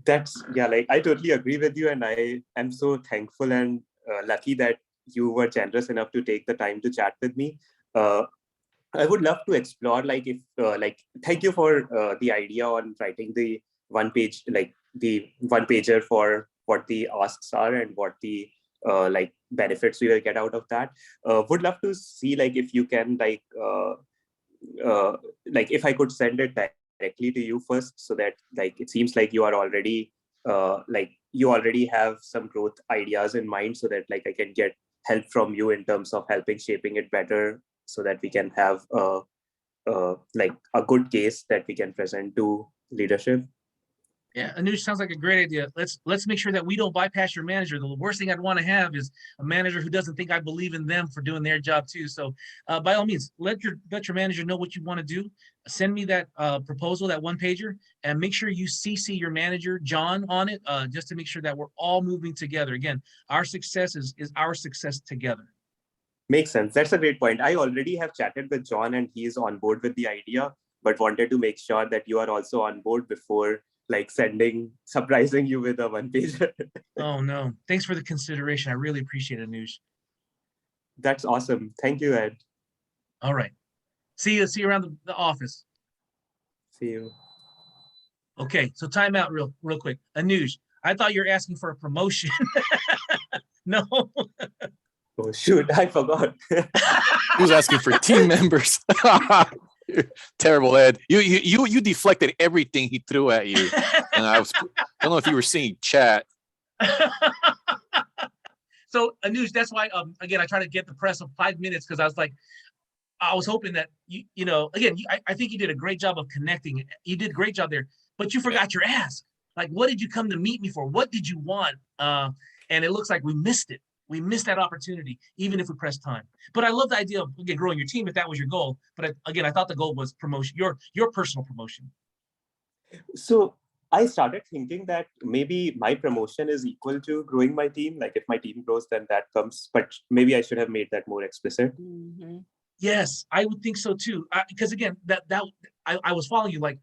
Like I totally agree with you, and I am so thankful and lucky that you were generous enough to take the time to chat with me. I would love to explore, like, if thank you for the idea on writing the one pager for what the asks are and what the like benefits we will get out of that. Would love to see, like, if you can like if I could send it directly to you first, so that like it seems like you are already you already have some growth ideas in mind, so that like I can get help from you in terms of helping shaping it better, so that we can have like a good case that we can present to leadership. Yeah, Anuj, sounds like a great idea. Let's make sure that we don't bypass your manager. The worst thing I'd want to have is a manager who doesn't think I believe in them for doing their job too. So by all means, let your manager know what you want to do. Send me that proposal, that one pager, and make sure you CC your manager, John, on it, just to make sure that we're all moving together. Again, our success is our success together. Makes sense. That's a great point. I already have chatted with John and he's on board with the idea, but wanted to make sure that you are also on board before like surprising you with a one pager. Oh no, thanks for the consideration. I really appreciate it, Anuj. That's awesome. Thank you, Ed. All right. See you around the office. See you. Okay, so time out real quick. Anuj, I thought you were asking for a promotion. No. Oh shoot, I forgot. He was asking for team members. Terrible, Ed. You deflected everything he threw at you. And I don't know if you were seeing chat. So Anuj, that's why again I try to get the press of 5 minutes because I was hoping that I think you did a great job of connecting. You did a great job there, but you forgot your ask. Like, what did you come to meet me for? What did you want? And it looks like we missed it. We missed that opportunity, even if we pressed time. But I love the idea of again growing your team if that was your goal. But again, I thought the goal was promotion, your personal promotion. So I started thinking that maybe my promotion is equal to growing my team. Like if my team grows, then that comes. But maybe I should have made that more explicit. Mhm. Yes, I would think so too. Because again, I was following you. Like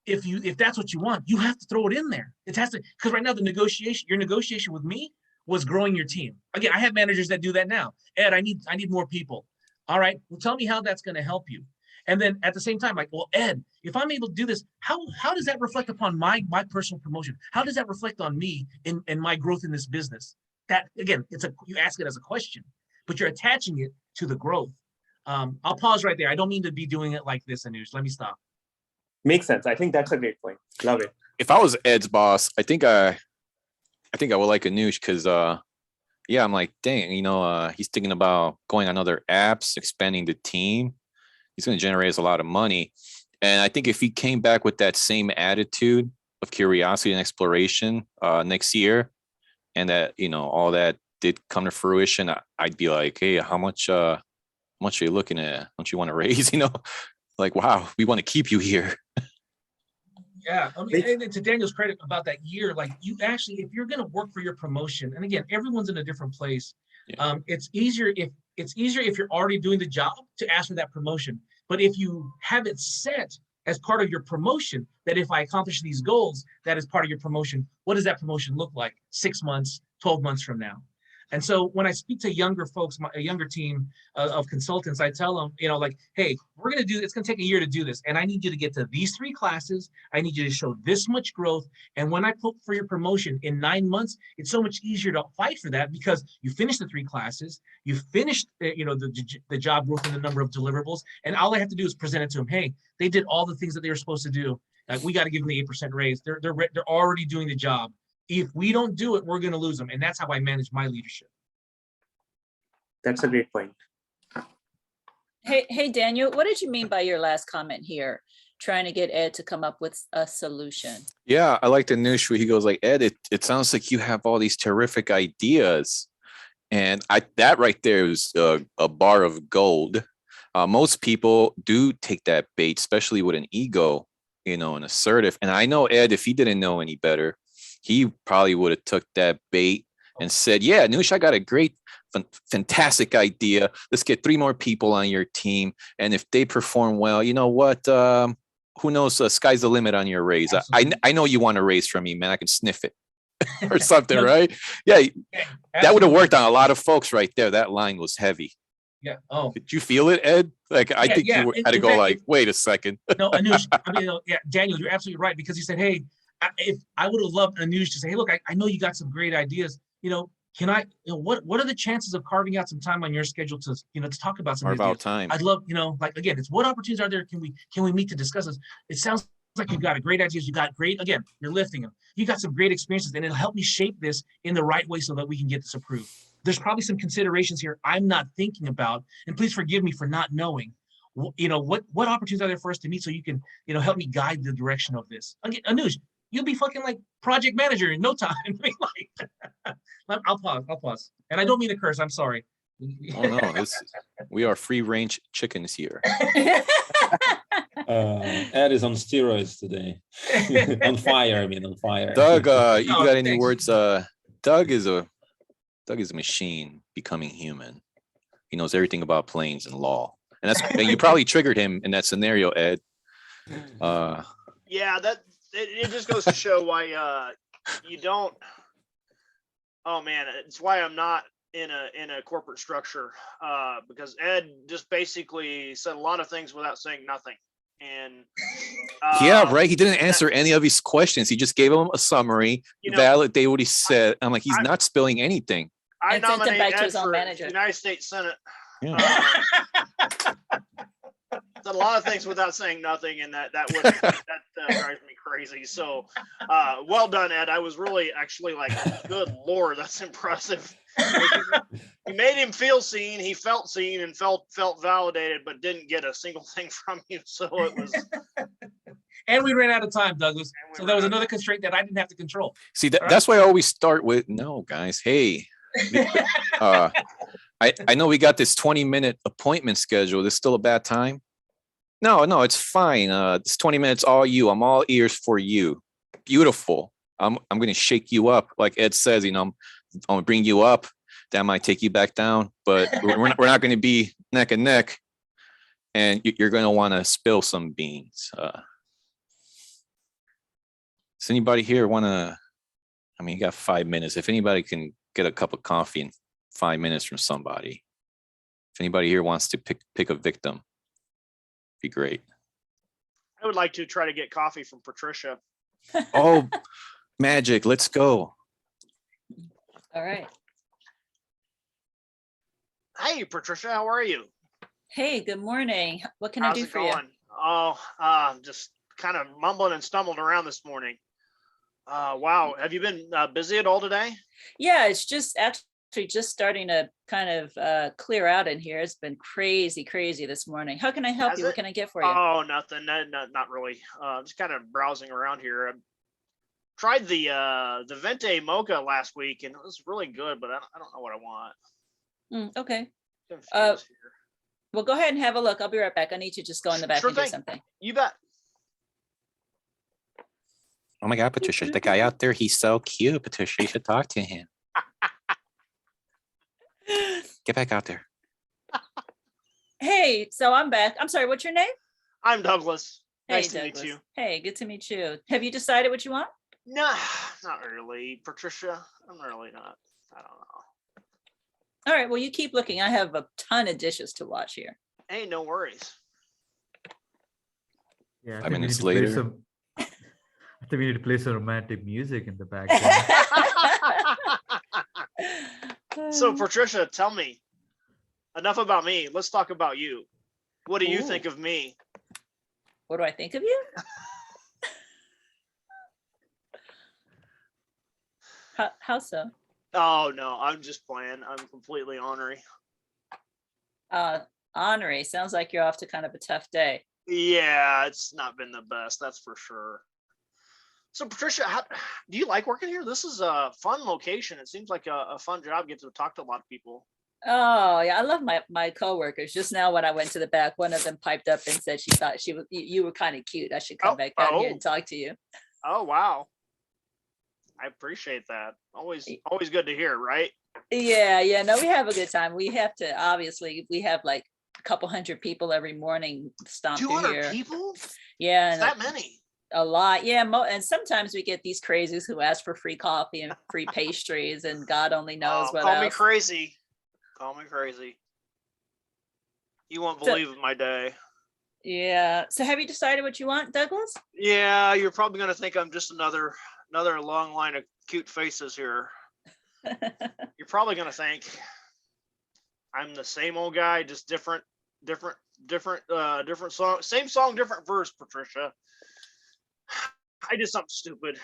if that's what you want, you have to throw it in there. It has to, because right now your negotiation with me was growing your team. Again, I have managers that do that now. Ed, I need more people. All right, well, tell me how that's going to help you. And then at the same time, like, well, Ed, if I'm able to do this, how does that reflect upon my personal promotion? How does that reflect on me in my growth in this business? That again, you ask it as a question, but you're attaching it to the growth. I'll pause right there. I don't mean to be doing it like this, Anuj. Let me stop. Makes sense. I think that's a great point. Love it. If I was Ed's boss, I think I would like Anuj because I'm like, dang, he's thinking about going on other apps, expanding the team. He's going to generate us a lot of money. And I think if he came back with that same attitude of curiosity and exploration next year, and that, all that did come to fruition, I'd be like, hey, how much are you looking at? Don't you want to raise? Like, wow, we want to keep you here. Yeah, I mean, and to Daniel's credit about that year, like you actually, if you're going to work for your promotion, and again, everyone's in a different place. Yeah. It's easier if you're already doing the job to ask for that promotion. But if you have it set as part of your promotion, that if I accomplish these goals, that is part of your promotion, what does that promotion look like 6 months, 12 months from now? And so when I speak to younger folks, a younger team of consultants, I tell them, like, hey, it's going to take a year to do this. And I need you to get to these 3 classes. I need you to show this much growth. And when I put for your promotion in 9 months, it's so much easier to fight for that because you finished the 3 classes, you finished, the job growth and the number of deliverables. And all I have to do is present it to them. Hey, they did all the things that they were supposed to do. We got to give them the 8% raise. They're already doing the job. If we don't do it, we're going to lose them. And that's how I manage my leadership. That's a great point. Hey, Daniel, what did you mean by your last comment here? Trying to get Ed to come up with a solution. Yeah, I like the news where he goes like, Ed, it sounds like you have all these terrific ideas. And that right there is a bar of gold. Most people do take that bait, especially with an ego, and assertive. And I know Ed, if he didn't know any better, he probably would have took that bait and said, yeah, Nush, I got a great, fantastic idea. Let's get 3 more people on your team. And if they perform well, you know what? Who knows? Sky's the limit on your raise. I know you want a raise from me, man. I can sniff it or something, right? Yeah, that would have worked on a lot of folks right there. That line was heavy. Yeah. Oh, did you feel it, Ed? Like, I think you had to go like, wait a second. No, Anush, Daniel, you're absolutely right. Because he said, hey, if I would have loved Anush to say, hey, look, I know you got some great ideas. Can I, what are the chances of carving out some time on your schedule to, to talk about some Carve out time. I'd love, again, it's what opportunities are there? Can we meet to discuss this? It sounds like you've got great ideas. You got great, again, you're lifting them. You got some great experiences, and it'll help me shape this in the right way so that we can get this approved. There's probably some considerations here I'm not thinking about, and please forgive me for not knowing. What opportunities are there for us to meet so you can, help me guide the direction of this. Again, Anush, you'll be fucking like project manager in no time. I'll pause. And I don't mean to curse. I'm sorry. Oh no, we are free range chickens here. Ed is on steroids today. On fire. Doug, you got any thanks. words? Doug is a machine becoming human. He knows everything about planes and law. And you probably triggered him in that scenario, Ed. Yeah, it just goes to show why you don't. Oh man, it's why I'm not in a corporate structure, because Ed just basically said a lot of things without saying nothing. And Yeah, right. He didn't answer any of his questions. He just gave him a summary, validate what he said. I'm like, he's not spilling anything. I And sent him nominate back to Ed his own for manager. United States Senate. Yeah. Said a lot of things without saying nothing, and that drives me crazy. So, well done, Ed. I was really actually like, good Lord, that's impressive. You made him feel seen. He felt seen and felt validated, but didn't get a single thing from you. So it was. And we ran out of time, Douglas. we So there was ran out of another constraint that I didn't have to control. See, that's why I always start with, no, guys, hey, I know we got this 20-minute appointment scheduled. It's still a bad time. No, it's fine. It's 20 minutes, all you. I'm all ears for you. Beautiful. I'm gonna shake you up, like Ed says. I'm gonna bring you up. That might take you back down, but we're not gonna be neck and neck. And you're gonna want to spill some beans. Does anybody here want to? I mean, you got 5 minutes. If anybody can get a cup of coffee in 5 minutes from somebody, if anybody here wants to pick a victim, be great. I would like to try to get coffee from Patricia. Oh, magic. Let's go. All right. Hey, Patricia, how are you? Hey, good morning. What can I How's do it for you? going? Oh, just kind of mumbling and stumbling around this morning. Wow. Have you been busy at all today? Yeah, it's just actually just starting to kind of clear out in here. It's been crazy this morning. How can I help Has you? What it? can I get for you? Oh, nothing. Not really. Just kind of browsing around here. I tried the Vente Mocha last week, and it was really good, but I don't know what I want. Okay. Confused here. Well, go ahead and have a look. I'll be right back. I need to just go in the back Sure and do thing. something. You bet. Oh my God, Patricia, the guy out there, he's so cute. Patricia, you should talk to him. Get back out there. Hey, so I'm back. I'm sorry, what's your name? I'm Douglas. Hey, Nice to Douglas. meet you. Hey, good to meet you. Have you decided what you want? No, not really, Patricia. I'm really not. I don't know. All right, well, you keep looking. I have a ton of dishes to watch here. Hey, no worries. Yeah, 5 minutes we need to play later. some. I think we need to play some romantic music in the background. So, Patricia, tell me. Enough about me. Let's talk about you. What do you Ooh. think of me? What do I think of you? How so? Oh no, I'm just playing. I'm completely ornery. Honorary. Sounds like you're off to kind of a tough day. Yeah, it's not been the best, that's for sure. So, Patricia, do you like working here? This is a fun location. It seems like a fun job. Get to talk to a lot of people. Oh yeah, I love my coworkers. Just now when I went to the back, one of them piped up and said she thought you were kind of cute. I should come back down here and talk to you. Oh wow, I appreciate that. Always good to hear, right? Yeah. No, we have a good time. We have like a couple hundred people every morning stomp through 200 here. people? Yeah, It's that many. a lot. Yeah, and sometimes we get these crazies who ask for free coffee and free pastries, and God only knows what Call else. me crazy. Call me crazy. You won't believe my day. Yeah. So have you decided what you want, Douglas? Yeah, you're probably gonna think I'm just another long line of cute faces here. You're probably gonna think I'm the same old guy, just different song, same song, different verse, Patricia. I did something stupid.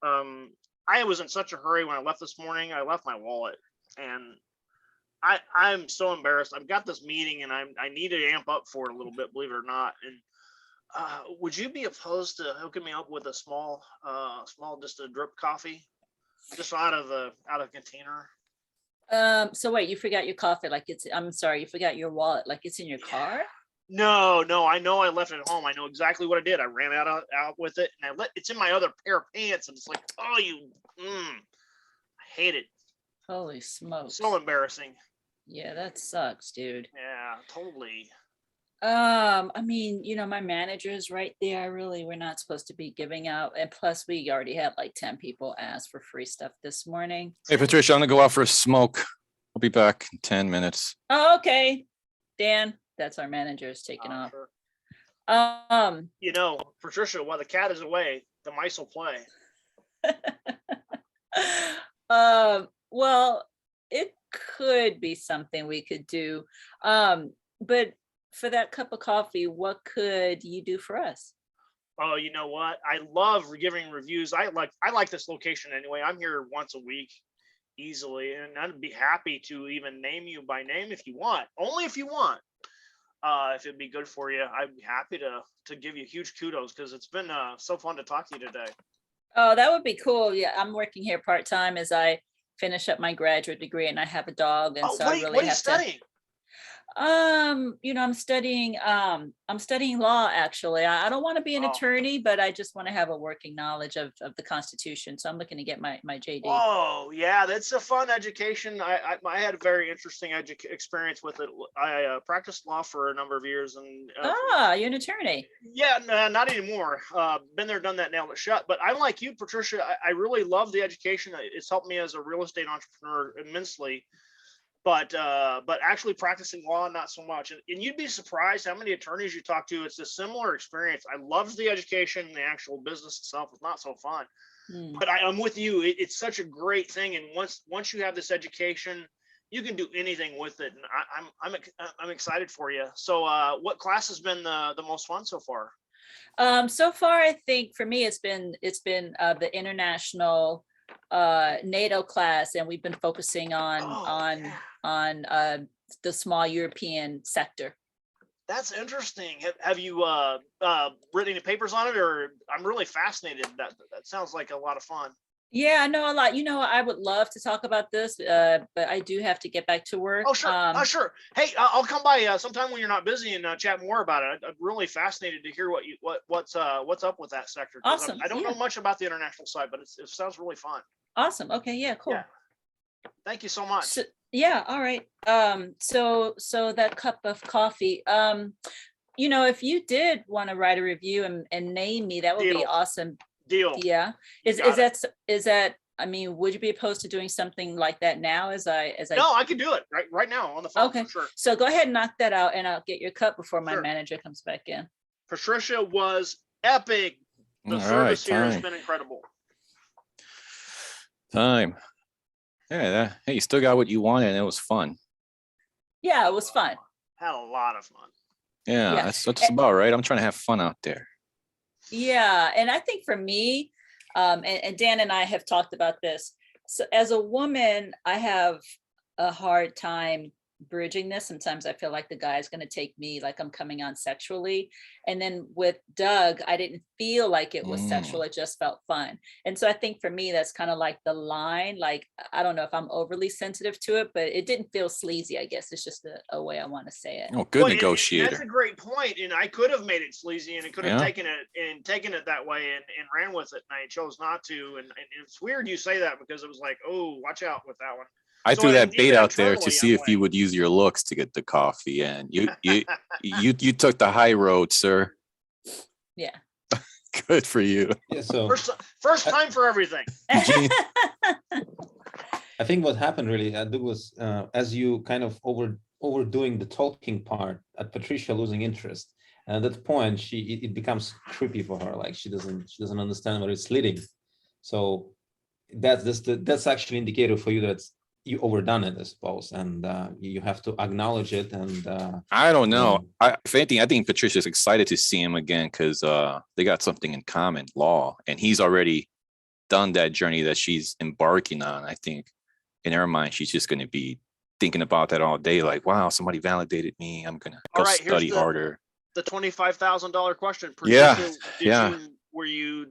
I was in such a hurry when I left this morning. I left my wallet, and I'm so embarrassed. I've got this meeting, and I need to amp up for it a little bit, believe it or not. And would you be opposed to hooking me up with a small just a drip coffee, just out of a container? So wait, you forgot your coffee, I'm sorry, you forgot your wallet, like it's in your car? No, I know I left it at home. I know exactly what I did. I ran out with it, and it's in my other pair of pants, and it's like, oh, I hate it. Holy smokes. So embarrassing. Yeah, that sucks, dude. Yeah, totally. I mean, my manager's right there. Really, we're not supposed to be giving out. And plus, we already had like 10 people ask for free stuff this morning. Hey, Patricia, I'm gonna go out for a smoke. I'll be back in 10 minutes. Oh, okay. Dan, that's our manager, is taking off. Sure. Um, You know, Patricia, while the cat is away, the mice will play. well, it could be something we could do. But for that cup of coffee, what could you do for us? Oh, you know what? I love giving reviews. I like this location anyway. I'm here once a week easily, and I'd be happy to even name you by name if you want. Only if you want. If it'd be good for you, I'd be happy to give you huge kudos because it's been so fun to talk to you today. Oh, that would be cool. Yeah, I'm working here part-time as I finish up my graduate degree, and I have a dog, and Oh, so what I are really you have studying? to. I'm studying law actually. I don't want to be an Oh. attorney, but I just want to have a working knowledge of the Constitution. So I'm looking to get my JD. Oh, yeah, that's a fun education. I had a very interesting experience with it. I practiced law for a number of years, and You're an attorney. yeah, no, not anymore. Been there, done that, nailed it shut. But I'm like you, Patricia. I really love the education. It's helped me as a real estate entrepreneur immensely. But actually practicing law, not so much. And you'd be surprised how many attorneys you talk to. It's a similar experience. I loved the education. The actual business itself was not so fun. But I'm with you. It's such a great thing. And once you have this education, you can do anything with it. And I'm excited for you. So what class has been the most fun so far? So far, I think for me, it's been the international NATO class, and we've been focusing on the small European sector. That's interesting. Have you written any papers on it, or I'm really fascinated. That sounds like a lot of fun. Yeah, I know a lot. I would love to talk about this, but I do have to get back to work. Oh, sure. Sure. Hey, I'll come by sometime when you're not busy and chat more about it. I'm really fascinated to hear what's up with that sector. Awesome. I don't know much about the international side, but it sounds really fun. Awesome. Okay. Yeah. Cool. Yeah. Thank you so much. So, yeah. All right. So that cup of coffee. If you did want to write a review and name me, that would be awesome. Deal. Yeah. Is that? I mean, would you be opposed to doing something like that now? No, I can do it right now on the phone. Okay. For sure. So go ahead and knock that out, and I'll get your cup before my manager comes back in. Patricia was epic. The service here has been incredible. Time. Yeah. Hey, you still got what you wanted, and it was fun. Yeah, it was fun. Had a lot of fun. Yeah. That's about right. I'm trying to have fun out there. Yeah, and I think for me, and Dan and I have talked about this. So as a woman, I have a hard time bridging this. Sometimes I feel like the guy's going to take me like I'm coming on sexually. And then with Doug, I didn't feel like it was sexual. It just felt fun. And so I think for me, that's kind of like the line. Like, I don't know if I'm overly sensitive to it, but it didn't feel sleazy. I guess it's just a way I want to say it. Oh, good negotiator. That's a great point. And I could have made it sleazy, and it could have taken it that way and ran with it. And I chose not to. And it's weird you say that, because it was like, oh, watch out with that one. I threw that bait out there to see if you would use your looks to get the coffee, and you took the high road, sir. Yeah. Good for you. Yeah, so first time for everything. I think what happened really, Douglas, as you kind of overdoing the talking part, at Patricia losing interest, and at that point it becomes creepy for her. Like she doesn't understand where it's leading. So that's actually an indicator for you that you overdone it, I suppose, and you have to acknowledge it. And I don't know. If anything, I think Patricia's excited to see him again, because they got something in common, law, and he's already done that journey that she's embarking on. I think in her mind, she's just going to be thinking about that all day. Like, wow, somebody validated me. I'm going to go study harder. The $25,000 question. Patricia, Were you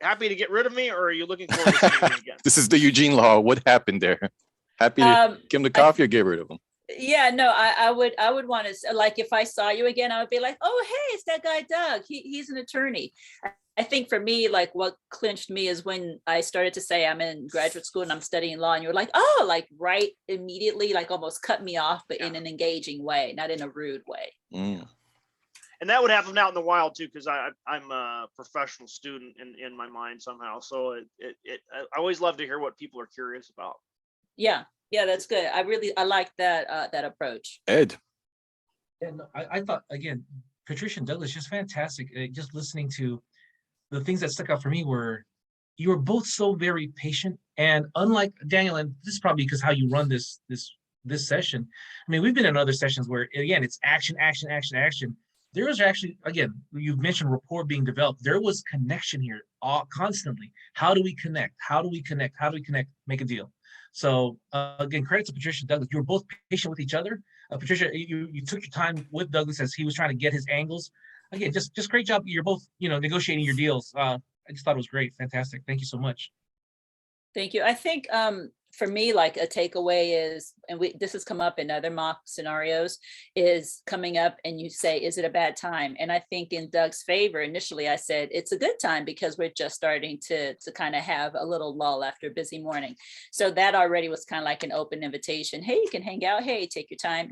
happy to get rid of me, or are you looking forward to seeing me again? This is the Eugene law. What happened there? Happy to give him the coffee or get rid of him? Yeah, no, I would want to, like, if I saw you again, I would be like, oh, hey, it's that guy, Doug. He's an attorney. I think for me, like, what clinched me is when I started to say I'm in graduate school and I'm studying law, and you're like, oh, like right immediately, like almost cut me off, but in an engaging way, not in a rude way. And that would happen out in the wild too, because I'm a professional student in my mind somehow. So I always love to hear what people are curious about. Yeah, Yeah, that's good. I like that that approach. Ed. And I thought, again, Patricia and Douglas, just fantastic. Just listening to the things that stuck out for me were you were both so very patient, and unlike Daniel, and this is probably because how you run this session. I mean, we've been in other sessions where again it's action, action, action, action. There was actually, again, you've mentioned rapport being developed. There was connection here constantly. How do we connect? How do we connect? How do we connect? Make a deal. So again, credit to Patricia and Douglas. You were both patient with each other. Patricia, you took your time with Douglas as he was trying to get his angles. Again, just great job. You're both, negotiating your deals. I just thought it was great. Fantastic. Thank you so much. Thank you. I think for me, like a takeaway is, and this has come up in other mock scenarios, is coming up and you say, is it a bad time? And I think in Doug's favor, initially I said, it's a good time because we're just starting to kind of have a little lull after a busy morning. So that already was kind of like an open invitation. Hey, you can hang out. Hey, take your time,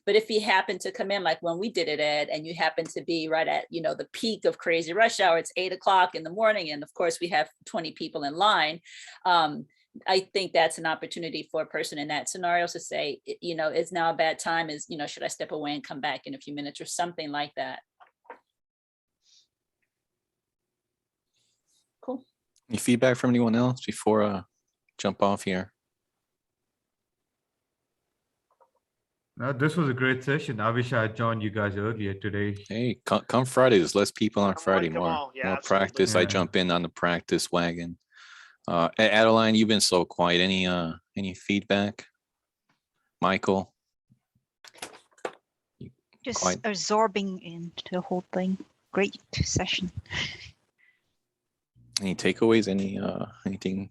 But if you happen to come in, like when we did it, Ed, and you happen to be right at, the peak of crazy rush hour, it's 8 o'clock in the morning. And of course we have 20 people in line. I think that's an opportunity for a person in that scenario to say, is now a bad time? Should I step away and come back in a few minutes or something like that? Cool. Any feedback from anyone else before I jump off here? No, this was a great session. I wish I had joined you guys earlier today. Hey, come Friday. There's less people on Friday. come More, on. Yeah, more absolutely. practice. I Yeah. jump in on the practice wagon. Adeline, you've been so quiet. Any feedback? Michael? Just Quite. absorbing into the whole thing. Great session. Any takeaways? Anything?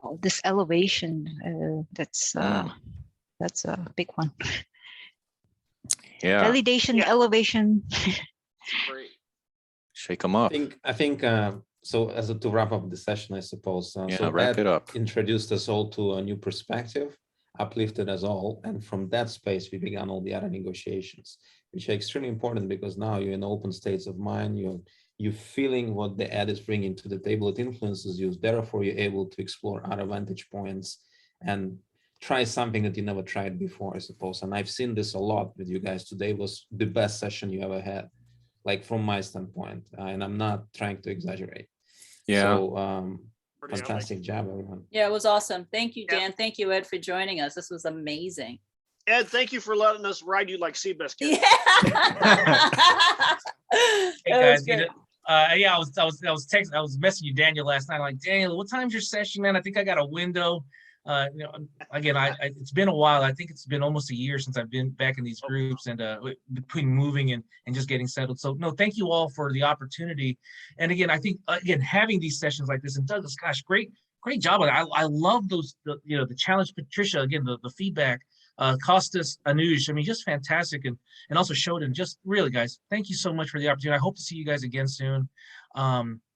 Oh, this elevation, that's a big one. Yeah, Validation, Yeah. elevation. Great. shake them up. I think so to wrap up the session, I suppose. Yeah, So wrap Ed it up. introduced us all to a new perspective, uplifted us all. And from that space, we began all the other negotiations, which are extremely important because now you're in open states of mind. You're feeling what the Ed is bringing to the table. It influences you. Therefore, you're able to explore other vantage points and try something that you never tried before, I suppose. And I've seen this a lot with you guys. Today was the best session you ever had, like from my standpoint. And I'm not trying to exaggerate. Yeah. So Pretty fantastic job, everyone. Yeah, it was awesome. Thank you, Yeah. Dan. Thank you, Ed, for joining us. This was amazing. Ed, thank you for letting us ride you like Seabiscuit. Yeah. Hey That was guys, good. I was messaging you, Daniel, last night. I'm like, Daniel, what time's your session, man? I think I got a window. Again, it's been a while. I think it's been almost a year since I've been back in these groups and between moving and just getting settled. So no, thank you all for the opportunity. And again, I think having these sessions like this, and Douglas, gosh, great job. I love those, the challenge, Patricia, again, the feedback, Costas, Anuj, I mean, just fantastic. And also Shodan, just really, guys, thank you so much for the opportunity. I hope to see you guys again soon.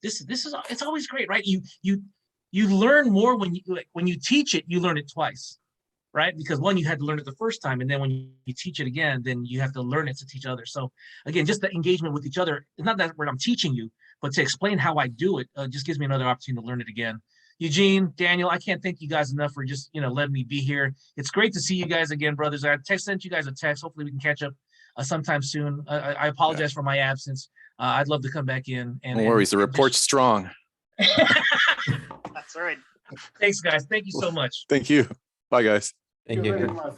It's always great, right? You learn more when you teach it, you learn it twice, right? Because one, you had to learn it the first time, and then when you teach it again, then you have to learn it to teach others. So again, just the engagement with each other, it's not that where I'm teaching you, but to explain how I do it just gives me another opportunity to learn it again. Eugene, Daniel, I can't thank you guys enough for just letting me be here. It's great to see you guys again, brothers. I sent you guys a text. Hopefully we can catch up sometime soon. I apologize for my absence. I'd love to come back in. No worries. The report's strong. That's all right. Thanks, guys. Thank you so much. Thank you. Bye, guys. Thank you. very much.